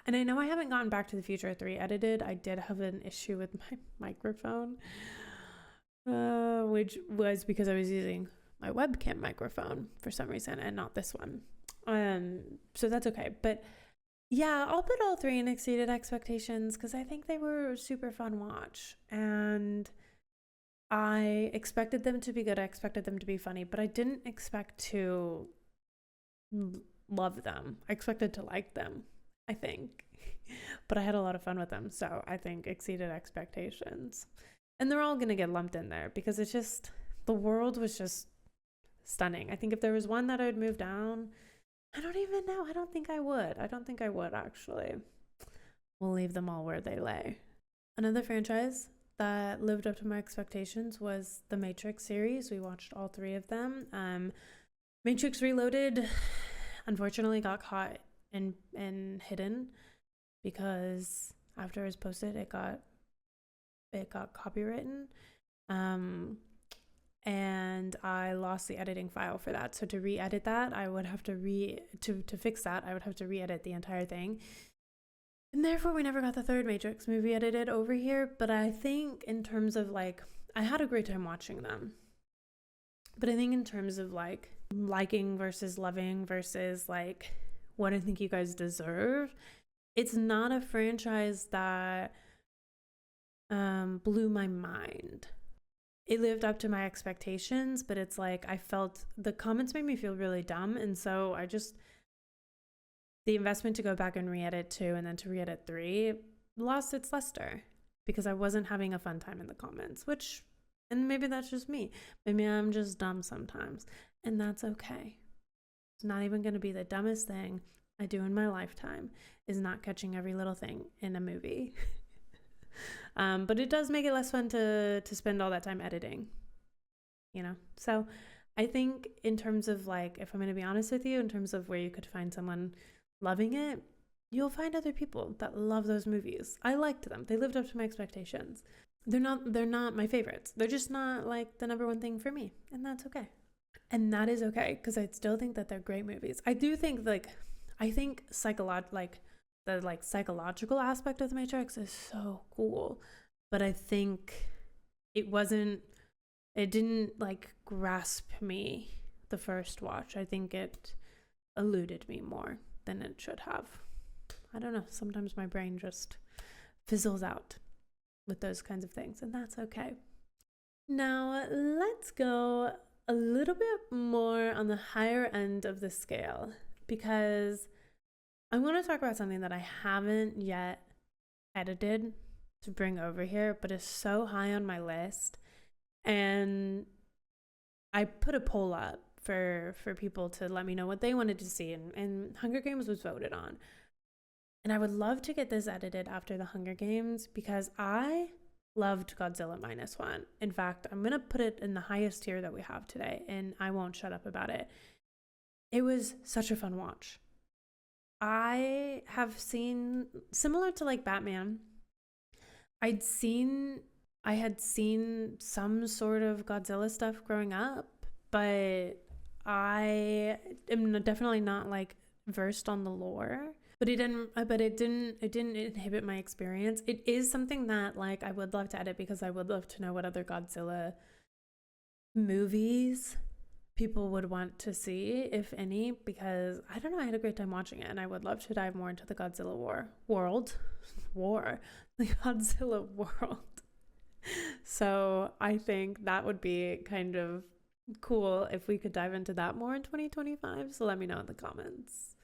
and I know I haven't gotten Back to the Future 3 edited. I did have an issue with my microphone, which was because I was using my webcam microphone for some reason and not this one. So that's okay. But yeah, I'll put all three in exceeded expectations because I think they were a super fun watch. And I expected them to be good. I expected them to be funny, but I didn't expect to love them. I expected to like them, I think. But I had a lot of fun with them, so I think exceeded expectations. And they're all going to get lumped in there because it's just, the world was just stunning. I think if there was one that I would move down, I don't even know. I don't think I would, actually. We'll leave them all where they lay. Another franchise that lived up to my expectations was the Matrix series. We watched all 3 of them. Matrix Reloaded, unfortunately, got caught and hidden because after it was posted, it got copywritten. And I lost the editing file for that. So to re-edit that, I would have to to fix that, I would have to re-edit the entire thing. And therefore, we never got the 3rd Matrix movie edited over here. But I think in terms of like, I had a great time watching them. But I think in terms of like liking versus loving versus like what I think you guys deserve, it's not a franchise that blew my mind. It lived up to my expectations, but it's like I felt the comments made me feel really dumb. And so the investment to go back and re-edit 2 and then to re-edit 3 lost its luster because I wasn't having a fun time in the comments, and maybe that's just me. Maybe I'm just dumb sometimes, and that's okay. It's not even going to be the dumbest thing I do in my lifetime is not catching every little thing in a movie. But it does make it less fun to spend all that time editing, So I think in terms of like, if I'm going to be honest with you, in terms of where you could find someone loving it, you'll find other people that love those movies. I liked them. They lived up to my expectations. They're not my favorites. They're just not like the number one thing for me. And that's okay. And that is okay because I still think that they're great movies. I do think the psychological aspect of the Matrix is so cool. But I think it didn't like grasp me the first watch. I think it eluded me more than it should have. I don't know. Sometimes my brain just fizzles out with those kinds of things, and that's okay. Now, let's go a little bit more on the higher end of the scale because I want to talk about something that I haven't yet edited to bring over here, but is so high on my list. And I put a poll up for people to let me know what they wanted to see, and Hunger Games was voted on. And I would love to get this edited after the Hunger Games because I loved Godzilla Minus One. In fact, I'm going to put it in the highest tier that we have today, and I won't shut up about it. It was such a fun watch. I have seen, similar to like Batman, I had seen some sort of Godzilla stuff growing up, but I am definitely not like versed on the lore. But it didn't inhibit my experience. It is something that like I would love to edit because I would love to know what other Godzilla movies people would want to see, if any, because I don't know, I had a great time watching it, and I would love to dive more into the Godzilla the Godzilla world. So I think that would be kind of cool if we could dive into that more in 2025. So let me know in the comments.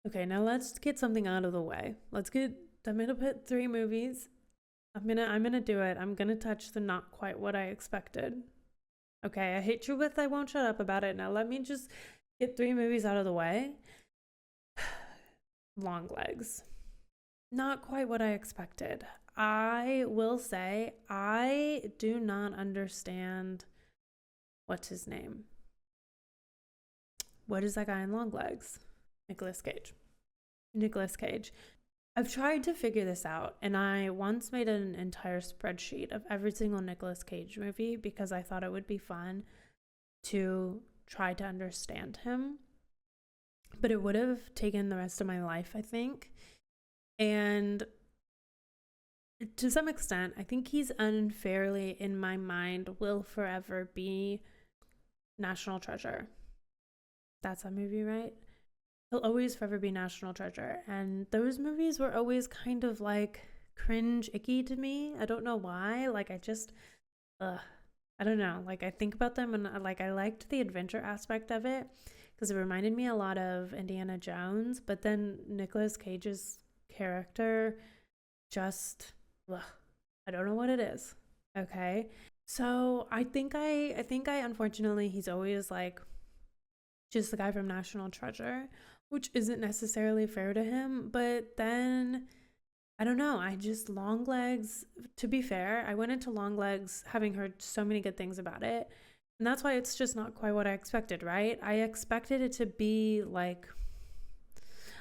Okay, now let's get something out of the way. I'm gonna put 3 movies. I'm gonna do it. I'm gonna touch the not quite what I expected. Okay, I hate you with I won't shut up about it. Now let me just get 3 movies out of the way. Longlegs. Not quite what I expected. I will say I do not understand what's his name. What is that guy in Longlegs? Nicolas Cage. I've tried to figure this out, and I once made an entire spreadsheet of every single Nicolas Cage movie because I thought it would be fun to try to understand him. But it would have taken the rest of my life, I think. And to some extent, I think he's unfairly, in my mind, will forever be National Treasure. That's a movie, right? He'll always forever be National Treasure. And those movies were always kind of like cringe icky to me. I don't know why. Like I don't know. Like I think about them and like I liked the adventure aspect of it because it reminded me a lot of Indiana Jones, but then Nicolas Cage's character just, ugh, I don't know what it is. Okay. So I think I unfortunately he's always like just the guy from National Treasure, which isn't necessarily fair to him, but then I don't know. I just Longlegs, to be fair, I went into Longlegs having heard so many good things about it. And that's why it's just not quite what I expected, right? I expected it to be like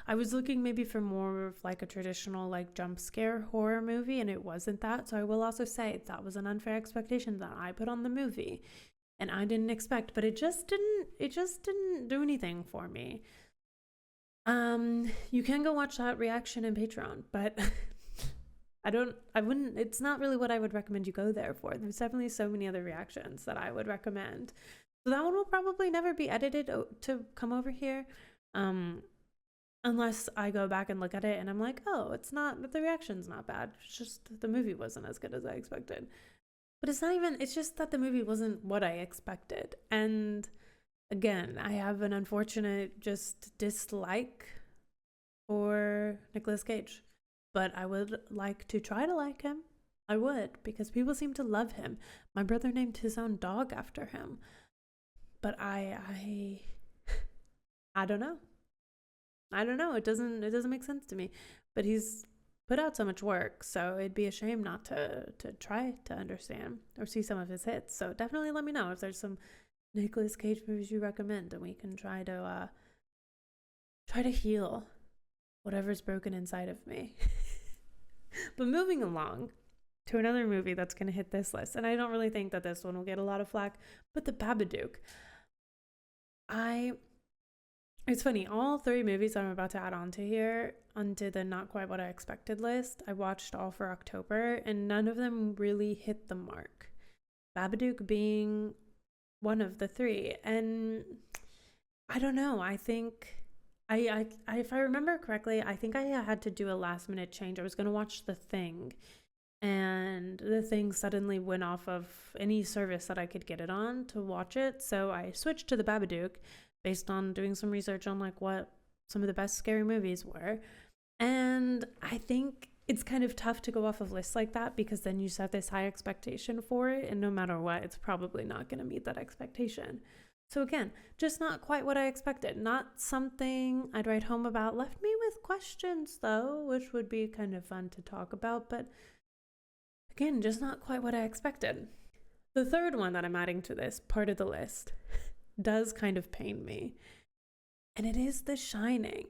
I was looking maybe for more of like a traditional like jump scare horror movie, and it wasn't that. So I will also say that was an unfair expectation that I put on the movie and I didn't expect, but it just didn't do anything for me. You can go watch that reaction in Patreon, but I wouldn't, it's not really what I would recommend you go there for. There's definitely so many other reactions that I would recommend. So that one will probably never be edited to come over here. Um, Unless I go back and look at it and I'm like, oh, it's not, the reaction's not bad. It's just the movie wasn't as good as I expected. But it's not even, it's just that the movie wasn't what I expected. And again, I have an unfortunate just dislike for Nicolas Cage. But I would like to try to like him. I would, because people seem to love him. My brother named his own dog after him. But I don't know. I don't know. It doesn't make sense to me. But he's put out so much work, so it'd be a shame not to try to understand or see some of his hits. So definitely let me know if there's some Nicolas Cage movies you recommend, and we can try to heal whatever's broken inside of me. But moving along to another movie that's going to hit this list, and I don't really think that this one will get a lot of flack, but The Babadook. It's funny, all 3 movies I'm about to add onto here, onto the not quite what I expected list, I watched all for October, and none of them really hit the mark. Babadook being one of the 3. And I don't know, I think I if I remember correctly, I think I had to do a last minute change. I was going to watch The Thing, and The Thing suddenly went off of any service that I could get it on to watch it. So I switched to The Babadook based on doing some research on like what some of the best scary movies were. And I think it's kind of tough to go off of lists like that, because then you set this high expectation for it, and no matter what, it's probably not going to meet that expectation. So again, just not quite what I expected. Not something I'd write home about. Left me with questions though, which would be kind of fun to talk about. But again, just not quite what I expected. The third one that I'm adding to this part of the list does kind of pain me, and it is The Shining.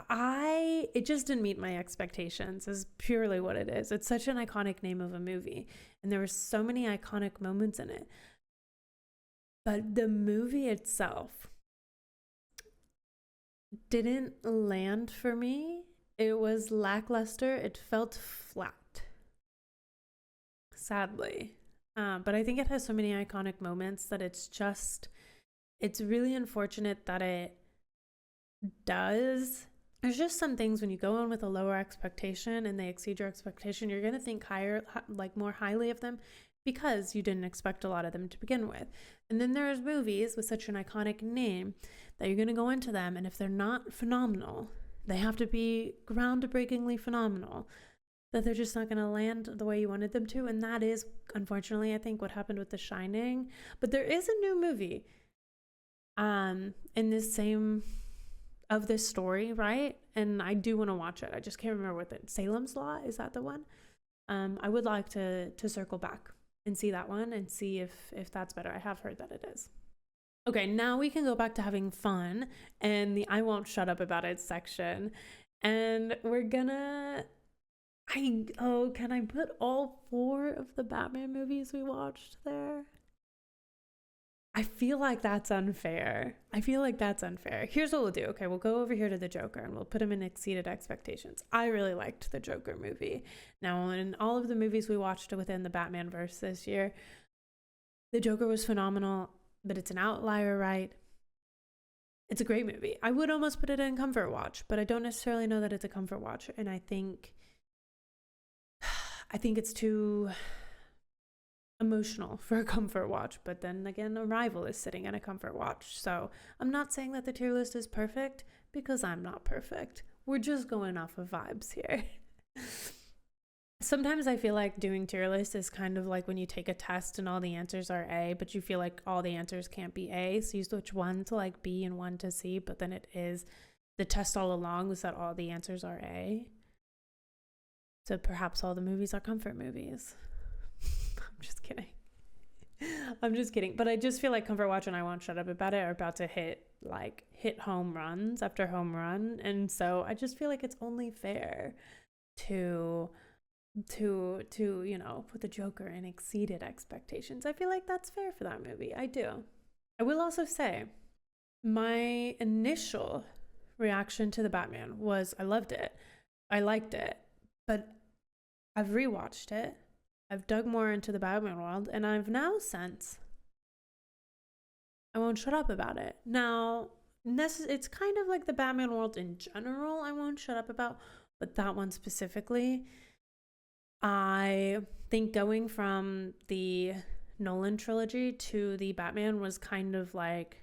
It just didn't meet my expectations, is purely what it is. It's such an iconic name of a movie, and there were so many iconic moments in it. But the movie itself didn't land for me. It was lackluster. It felt flat, sadly. But I think it has so many iconic moments that it's really unfortunate that it does. There's just some things when you go in with a lower expectation and they exceed your expectation, you're going to think higher, like more highly of them, because you didn't expect a lot of them to begin with. And then there's movies with such an iconic name that you're going to go into them, and if they're not phenomenal, they have to be groundbreakingly phenomenal, that they're just not going to land the way you wanted them to. And that is, unfortunately, I think what happened with The Shining. But there is a new movie in this same of this story, right? And I do want to watch it. I just can't remember what it. Salem's Lot, is that the one? I would like to circle back and see that one and see if that's better. I have heard that it is. Okay, now we can go back to having fun and the I won't shut up about it section. And we're gonna can I put all 4 of the Batman movies we watched there? I feel like that's unfair. Here's what we'll do. Okay, we'll go over here to the Joker and we'll put him in exceeded expectations. I really liked the Joker movie. Now, in all of the movies we watched within the Batman verse this year, the Joker was phenomenal, but it's an outlier, right? It's a great movie. I would almost put it in comfort watch, but I don't necessarily know that it's a comfort watch. And I think it's too emotional for a comfort watch, but then again, Arrival is sitting in a comfort watch. So I'm not saying that the tier list is perfect because I'm not perfect. We're just going off of vibes here. Sometimes I feel like doing tier lists is kind of like when you take a test and all the answers are A, but you feel like all the answers can't be A. So you switch one to like B and one to C, but then it is the test all along was that all the answers are A. So perhaps all the movies are comfort movies. I'm just kidding. I'm just kidding. But I just feel like Comfort Watch and I Won't Shut Up About It are about to hit home runs after home run. And so I just feel like it's only fair to you know, put the Joker in exceeded expectations. I feel like that's fair for that movie. I do. I will also say my initial reaction to the Batman was I loved it. I liked it. But I've rewatched it. I've dug more into the Batman world, and I've now since I won't shut up about it. Now, it's kind of like the Batman world in general I won't shut up about, but that one specifically, I think going from the Nolan trilogy to the Batman was kind of like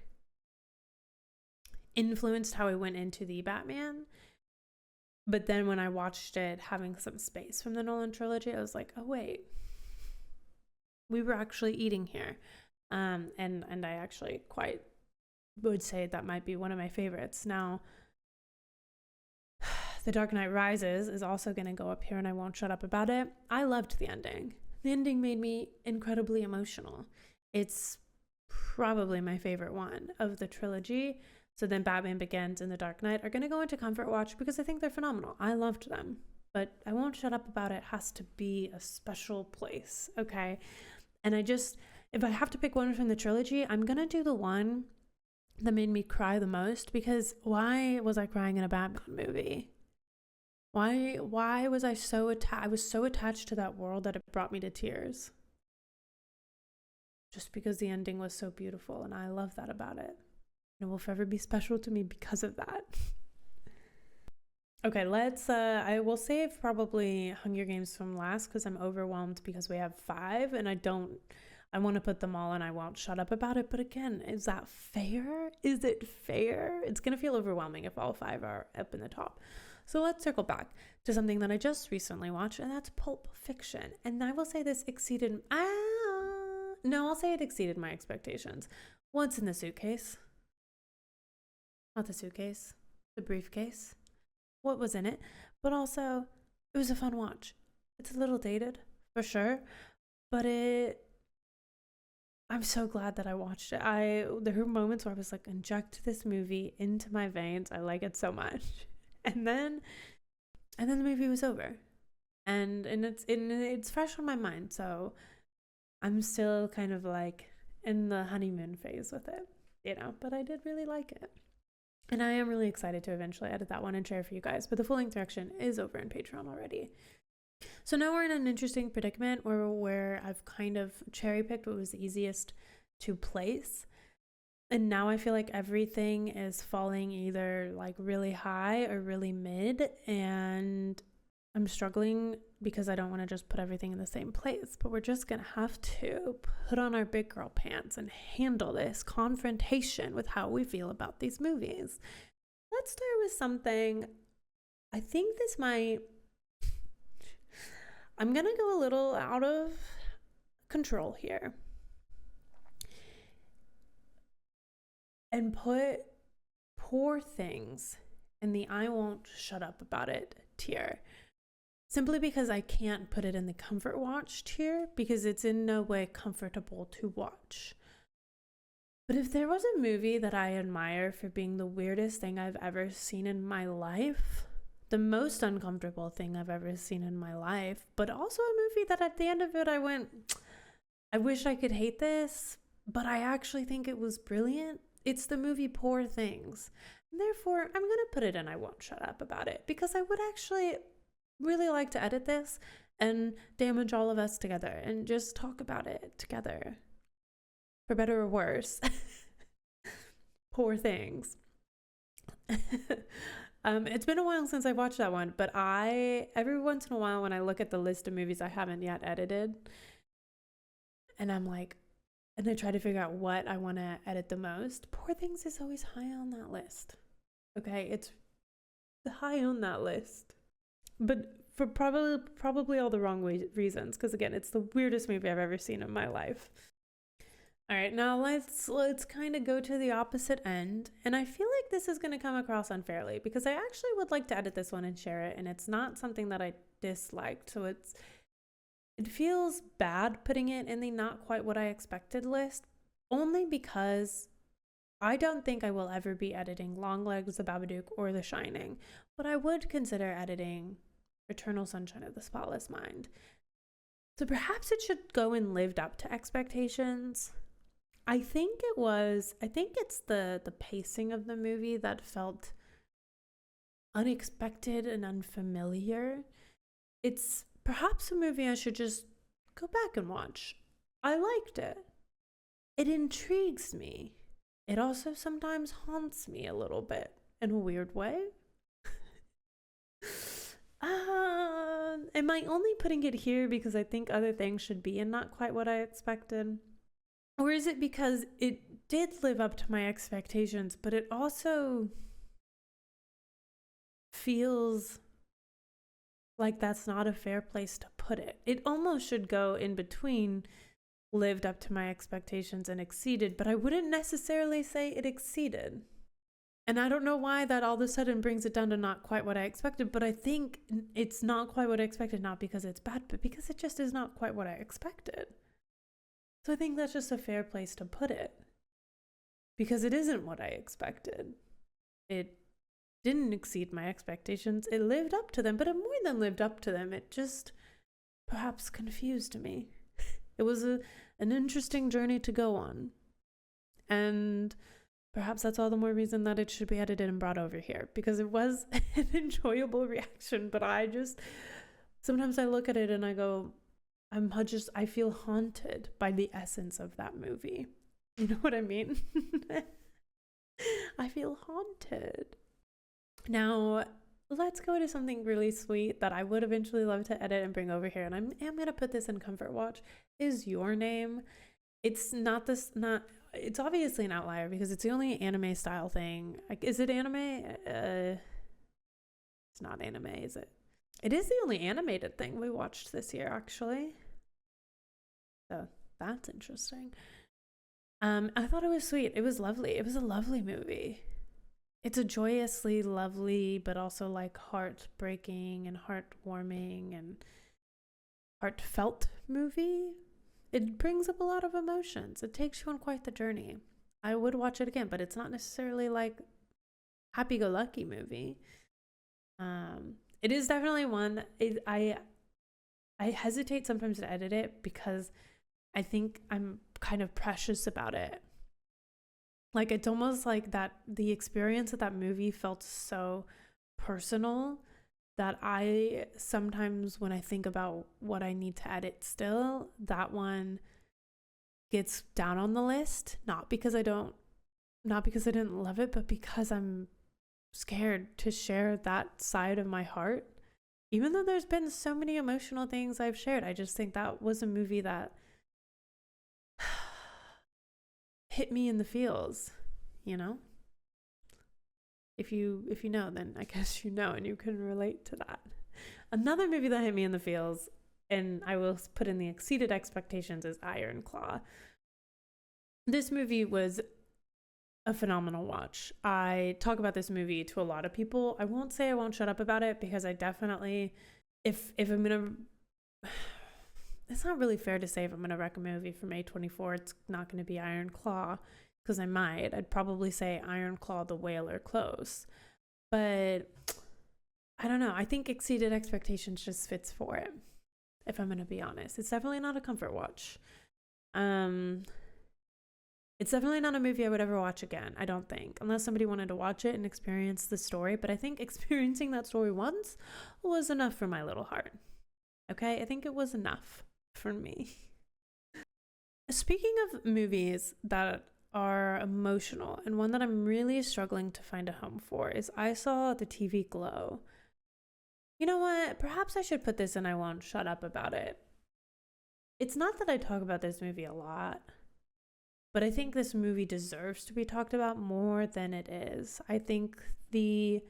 influenced how I went into the Batman. But then when I watched it having some space from the Nolan trilogy, I was like, oh, wait, we were actually eating here. And I actually quite would say that might be one of my favorites. Now, The Dark Knight Rises is also going to go up here, and I won't shut up about it. I loved the ending. The ending made me incredibly emotional. It's probably my favorite one of the trilogy. So then Batman Begins and The Dark Knight are going to go into Comfort Watch because I think they're phenomenal. I loved them. But I won't shut up about it. It has to be a special place, okay? And if I have to pick one from the trilogy, I'm going to do the one that made me cry the most, because why was I crying in a Batman movie? Why was I so I was so attached to that world that it brought me to tears? Just because the ending was so beautiful, and I love that about it. It will forever be special to me because of that. Okay, I will save probably Hunger Games from last because I'm overwhelmed because we have 5 and I want to put them all and I won't shut up about it. But again, is that fair? Is it fair? It's going to feel overwhelming if all 5 are up in the top. So let's circle back to something that I just recently watched, and that's Pulp Fiction. And I will say this exceeded my expectations. What's in the suitcase? Not the suitcase, the briefcase. What was in it? But also, it was a fun watch. It's a little dated, for sure, but I'm so glad that I watched it. There were moments where I was like, inject this movie into my veins. I like it so much. And then the movie was over. And it's fresh on my mind, so I'm still kind of like in the honeymoon phase with it, you know, but I did really like it. And I am really excited to eventually edit that one and share for you guys. But the full length direction is over in Patreon already. So now we're in an interesting predicament where I've kind of cherry picked what was easiest to place. And now I feel like everything is falling either like really high or really mid. And I'm struggling because I don't want to just put everything in the same place. But we're just going to have to put on our big girl pants and handle this confrontation with how we feel about these movies. Let's start with something. I think this might... I'm going to go a little out of control here and put Poor Things in the I won't shut up about it tier. Simply because I can't put it in the comfort watch tier because it's in no way comfortable to watch. But if there was a movie that I admire for being the weirdest thing I've ever seen in my life, the most uncomfortable thing I've ever seen in my life, but also a movie that at the end of it I went, I wish I could hate this, but I actually think it was brilliant. It's the movie Poor Things. And therefore, I'm going to put it in I won't shut up about it because I would actually really like to edit this and damage all of us together and just talk about it together, for better or worse. Poor Things. It's been a while since I watched that one, but every once in a while when I look at the list of movies I haven't yet edited And I'm like, and I try to figure out what I want to edit the most. Poor Things is always high on that list. Okay, it's high on that list, but for probably all the wrong reasons. Because again, it's the weirdest movie I've ever seen in my life. All right, now let's kind of go to the opposite end, and I feel like this is going to come across unfairly because I actually would like to edit this one and share it, and it's not something that I disliked, so it feels bad putting it in the not quite what I expected list, only because I don't think I will ever be editing Longlegs, The Babadook, or The Shining, but I would consider editing Eternal Sunshine of the Spotless Mind. So perhaps it should go and lived up to expectations. I think it's the pacing of the movie that felt unexpected and unfamiliar. It's perhaps a movie I should just go back and watch. I liked it. It intrigues me. It also sometimes haunts me a little bit in a weird way. Am I only putting it here because I think other things should be and not quite what I expected? Or is it because it did live up to my expectations, but it also feels like that's not a fair place to put it? It almost should go in between lived up to my expectations and exceeded, but I wouldn't necessarily say it exceeded. And I don't know why that all of a sudden brings it down to not quite what I expected, but I think it's not quite what I expected, not because it's bad, but because it just is not quite what I expected. So I think that's just a fair place to put it, because it isn't what I expected. It didn't exceed my expectations. It lived up to them, but it more than lived up to them. It just perhaps confused me. It was an interesting journey to go on. And perhaps that's all the more reason that it should be edited and brought over here, because it was an enjoyable reaction, but sometimes I look at it and I go, I feel haunted by the essence of that movie. You know what I mean? I feel haunted. Now, let's go to something really sweet that I would eventually love to edit and bring over here. And I am going to put this in Comfort Watch. Is Your Name. It's it's obviously an outlier because it's the only anime style thing. Like, is it anime? It's not anime, is it? It is the only animated thing we watched this year, actually. So that's interesting. I thought it was sweet. It was lovely. It was a lovely movie. It's a joyously lovely, but also like heartbreaking and heartwarming and heartfelt movie. It brings up a lot of emotions. It takes you on quite the journey. I would watch it again, but it's not necessarily like happy-go-lucky movie. It is definitely one. I hesitate sometimes to edit it because I think I'm kind of precious about it. Like, it's almost like that the experience of that movie felt so personal that I sometimes, when I think about what I need to edit still, that one gets down on the list. Not because I didn't love it, but because I'm scared to share that side of my heart. Even though there's been so many emotional things I've shared, I just think that was a movie that hit me in the feels, you know? If you know, then I guess you know, and you can relate to that. Another movie that hit me in the feels, and I will put in the exceeded expectations, is Iron Claw. This movie was a phenomenal watch. I talk about this movie to a lot of people. I won't say I won't shut up about it, because I definitely, if I'm gonna, it's not really fair to say if I'm gonna recommend a movie from A24, it's not gonna be Iron Claw, because I'd probably say Iron Claw, The Whale, or close. But I don't know. I think exceeded expectations just fits for it, if I'm gonna be honest. It's definitely not a comfort watch. It's definitely not a movie I would ever watch again, I don't think, unless somebody wanted to watch it and experience the story. But I think experiencing that story once was enough for my little heart. Okay? I think it was enough for me. Speaking of movies that are emotional, and one that I'm really struggling to find a home for, is I saw the TV Glow. You know what? Perhaps I should put this in I won't shut up about it. It's not that I talk about this movie a lot, but I think this movie deserves to be talked about more than it is. I think the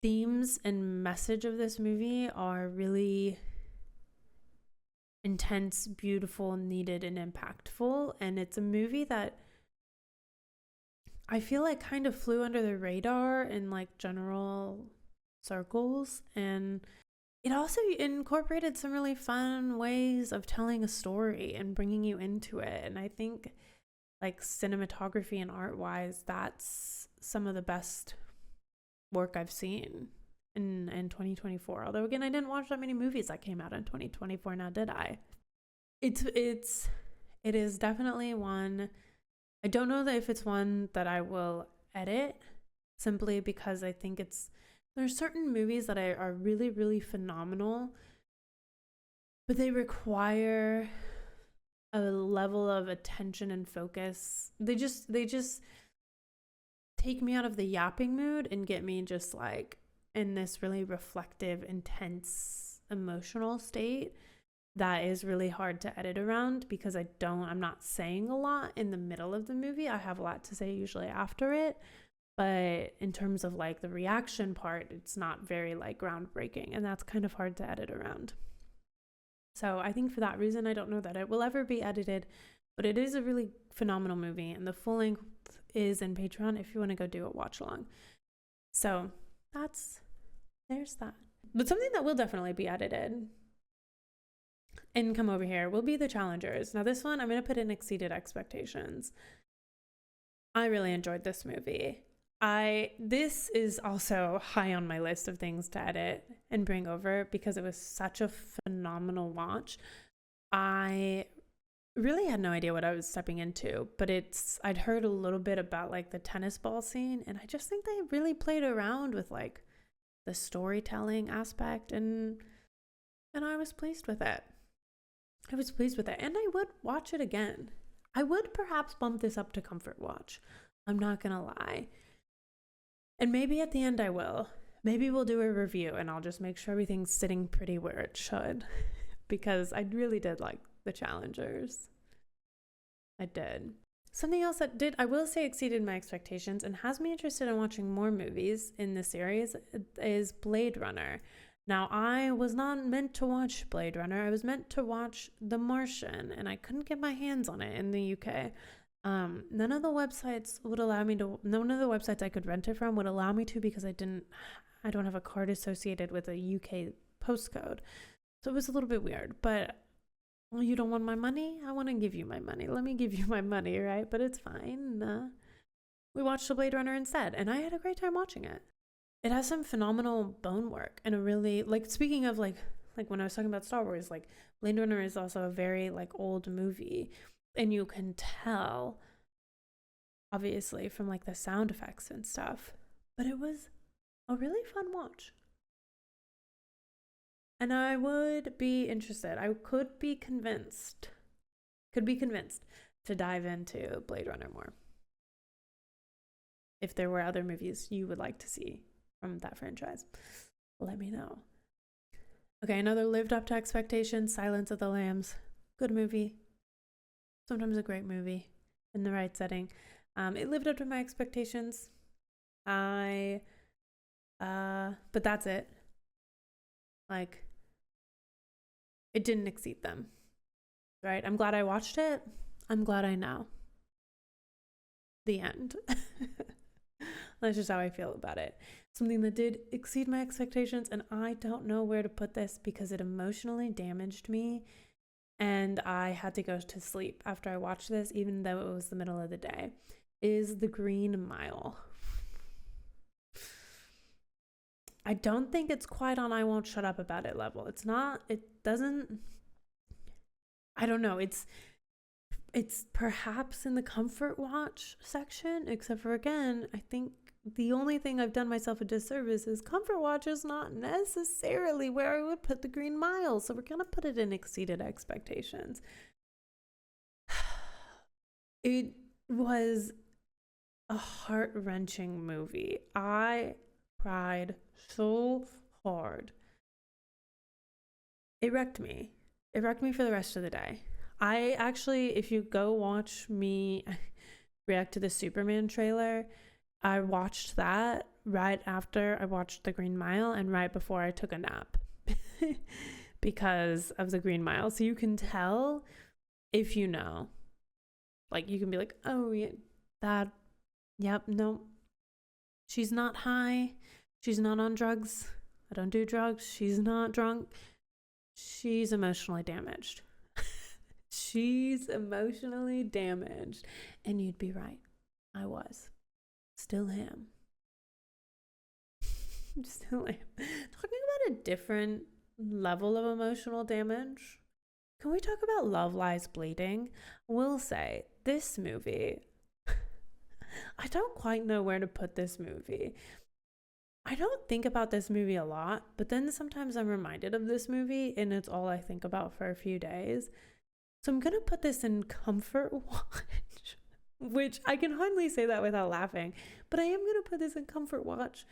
themes and message of this movie are really intense, beautiful, needed, and impactful. And it's a movie that I feel like kind of flew under the radar in like general circles. And it also incorporated some really fun ways of telling a story and bringing you into it. And I think like cinematography and art wise, that's some of the best work I've seen in 2024. Although again, I didn't watch that many movies that came out in 2024 now, did I? It is definitely one. I don't know that if it's one that I will edit, simply because I think there's certain movies that are really, really phenomenal, but they require a level of attention and focus. They just take me out of the yapping mood and get me just like in this really reflective, intense, emotional state that is really hard to edit around, because I'm not saying a lot in the middle of the movie. I have a lot to say usually after it, but in terms of like the reaction part, it's not very like groundbreaking, and that's kind of hard to edit around. So I think for that reason, I don't know that it will ever be edited, but it is a really phenomenal movie, and the full length is in Patreon if you want to go do a watch along. So there's that. But something that will definitely be edited and come over here will be The Challengers. Now this one, I'm going to put in exceeded expectations. I really enjoyed this movie. This is also high on my list of things to edit and bring over because it was such a phenomenal watch. I really had no idea what I was stepping into, but I'd heard a little bit about like the tennis ball scene, and I just think they really played around with like the storytelling aspect, and I was pleased with it. And I would watch it again. I would perhaps bump this up to comfort watch. I'm not gonna lie. And maybe at the end I will. Maybe we'll do a review and I'll just make sure everything's sitting pretty where it should, because I really did like The Challengers. I did. Something else that I will say exceeded my expectations and has me interested in watching more movies in the series is Blade Runner. Now, I was not meant to watch Blade Runner. I was meant to watch The Martian, and I couldn't get my hands on it in the UK. None of the websites I could rent it from would allow me to, because I don't have a card associated with a UK postcode. So it was a little bit weird, but well, you don't want my money? I want to give you my money. Let me give you my money, right? But it's fine. We watched The Blade Runner instead, and I had a great time watching it. It has some phenomenal bone work and a really, like, speaking of like when I was talking about Star Wars, like Blade Runner is also a very like old movie, and you can tell obviously from like the sound effects and stuff, but it was a really fun watch. And I would be interested. I could be convinced to dive into Blade Runner more. If there were other movies you would like to see from that franchise, let me know. Okay, another lived up to expectations, Silence of the Lambs. Good movie. Sometimes a great movie in the right setting. It lived up to my expectations. But that's it. Like, it didn't exceed them. Right? I'm glad I watched it. I'm glad I know. The end. That's just how I feel about it. Something that did exceed my expectations, and I don't know where to put this because it emotionally damaged me, and I had to go to sleep after I watched this, even though it was the middle of the day, is The Green Mile. I don't think it's quite on I won't shut up about it level. It's not, it doesn't, I don't know. It's perhaps in the comfort watch section, except for, again, I think the only thing I've done myself a disservice is comfort watch is not necessarily where I would put The Green Mile. So we're going to put it in exceeded expectations. It was a heart-wrenching movie. I cried so hard. It wrecked me. It wrecked me for the rest of the day. I actually, if you go watch me react to the Superman trailer, I watched that right after I watched The Green Mile and right before I took a nap because of The Green Mile. So you can tell if you know. Like, you can be like, oh, yeah, that, yep, no. She's not high. She's not on drugs. I don't do drugs. She's not drunk. She's emotionally damaged. She's emotionally damaged. And you'd be right. I was. Still am. Still am. Talking about a different level of emotional damage, can we talk about Love Lies Bleeding? We'll say this movie, I don't quite know where to put this movie. I don't think about this movie a lot, but then sometimes I'm reminded of this movie and it's all I think about for a few days. So I'm going to put this in comfort watch, which I can hardly say that without laughing, but I am going to put this in comfort watch,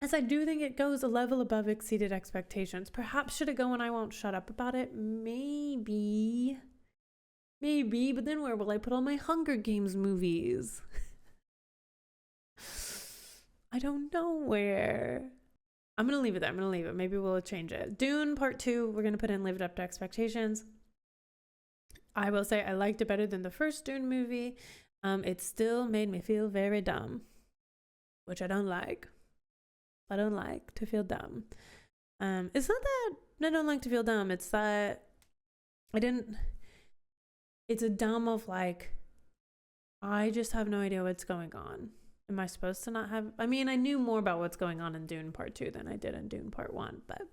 as I do think it goes a level above exceeded expectations. Perhaps should it go and I won't shut up about it? Maybe, but then where will I put all my Hunger Games movies? I don't know where. I'm going to leave it there. Maybe we'll change it. Dune Part 2, we're going to put in lived up to expectations. I will say I liked it better than the first Dune movie. It still made me feel very dumb, which I don't like. I don't like to feel dumb. It's not that I don't like to feel dumb. It's that it's a dumb of like, I just have no idea what's going on. Am I supposed to not have, I mean, I knew more about what's going on in Dune Part 2 than I did in Dune Part 1, but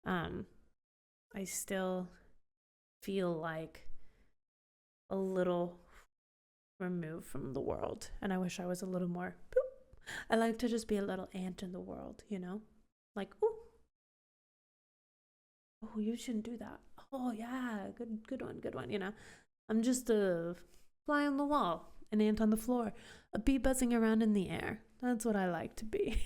I still feel like a little removed from the world, and I wish I was a little more boop. I like to just be a little ant in the world, you know, like, oh, you shouldn't do that. Oh yeah, good one, you know. I'm just a fly on the wall, an ant on the floor, a bee buzzing around in the air. That's what I like to be.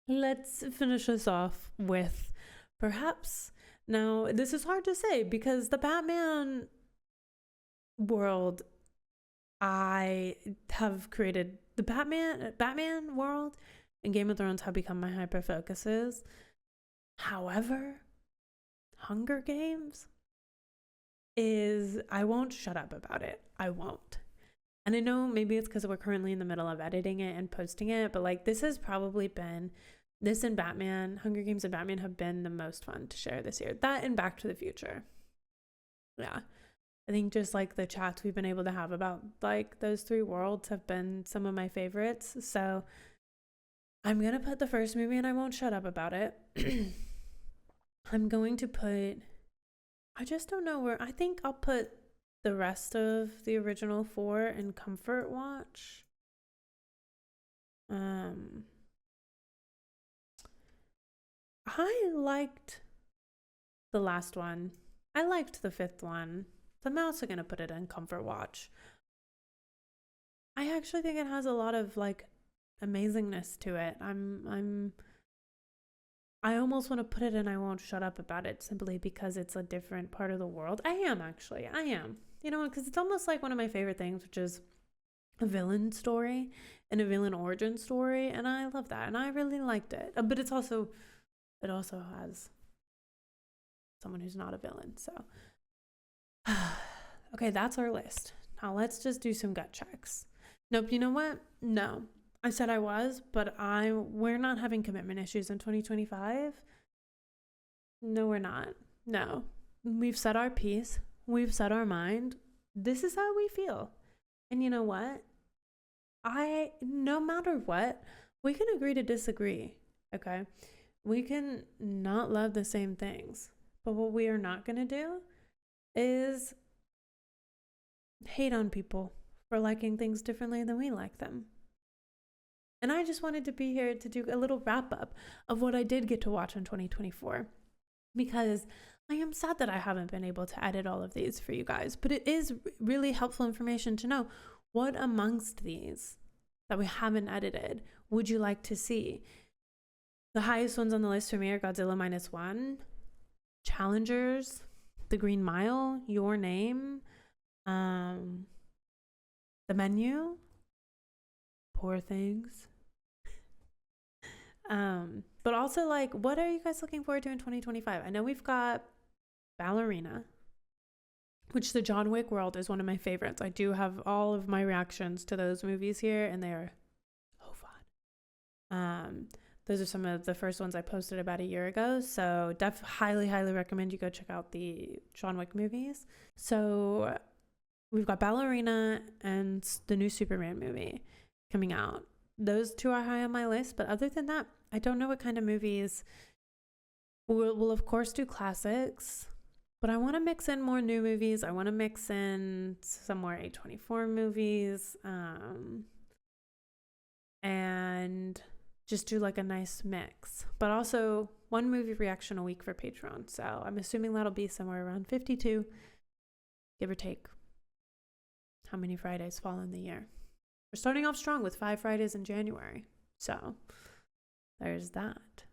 Let's finish this off with perhaps, now this is hard to say because the Batman world, I have created the Batman world and Game of Thrones have become my hyper focuses. However, Hunger Games is, I won't shut up about it. I won't. And I know maybe it's because we're currently in the middle of editing it and posting it, but like this has probably been, this and Batman, Hunger Games and Batman have been the most fun to share this year. That and Back to the Future. Yeah. I think just like the chats we've been able to have about like those three worlds have been some of my favorites. So I'm going to put the first movie and I won't shut up about it. I'm going to put, I just don't know where, I think I'll put the rest of the original four in comfort watch. I liked the last one. I liked the fifth one. So I'm also going to put it in comfort watch. I actually think it has a lot of like amazingness to it. I almost want to put it in I won't shut up about it simply because it's a different part of the world. I am. You know, because it's almost like one of my favorite things, which is a villain story and a villain origin story. And I love that. And I really liked it. But it also has someone who's not a villain. So, okay, that's our list. Now let's just do some gut checks. Nope, you know what? No. I said I was, but we're not having commitment issues in 2025. No, we're not. No. We've said our piece. We've said our mind. This is how we feel. And you know what? No matter what, we can agree to disagree, okay? We can not love the same things. But what we are not going to do is hate on people for liking things differently than we like them. And I just wanted to be here to do a little wrap up of what I did get to watch in 2024, because I am sad that I haven't been able to edit all of these for you guys, but it is really helpful information to know what amongst these that we haven't edited would you like to see? The highest ones on the list for me are Godzilla Minus One, Challengers, The Green Mile, Your Name, The Menu, Poor Things. But also, like, what are you guys looking forward to in 2025? I know we've got Ballerina, which the John Wick world is one of my favorites. I do have all of my reactions to those movies here, and they are so fun. Those are some of the first ones I posted about a year ago. So highly recommend you go check out the John Wick movies. So we've got Ballerina and the new Superman movie coming out. Those two are high on my list. But other than that, I don't know what kind of movies. We'll of course do classics. But I want to mix in more new movies. I want to mix in some more A24 movies. And just do like a nice mix. But also one movie reaction a week for Patreon. So I'm assuming that'll be somewhere around 52, give or take. How many Fridays fall in the year? We're starting off strong with 5 Fridays in January. So there's that.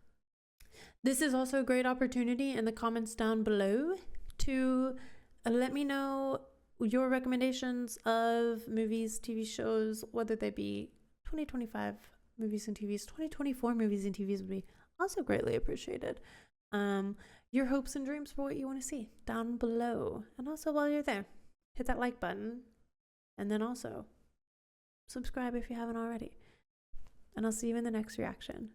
This is also a great opportunity in the comments down below to let me know your recommendations of movies, TV shows, whether they be 2025 movies and TVs, 2024 movies and TVs would be also greatly appreciated. Your hopes and dreams for what you want to see down below. And also while you're there, hit that like button and then also subscribe if you haven't already. And I'll see you in the next reaction.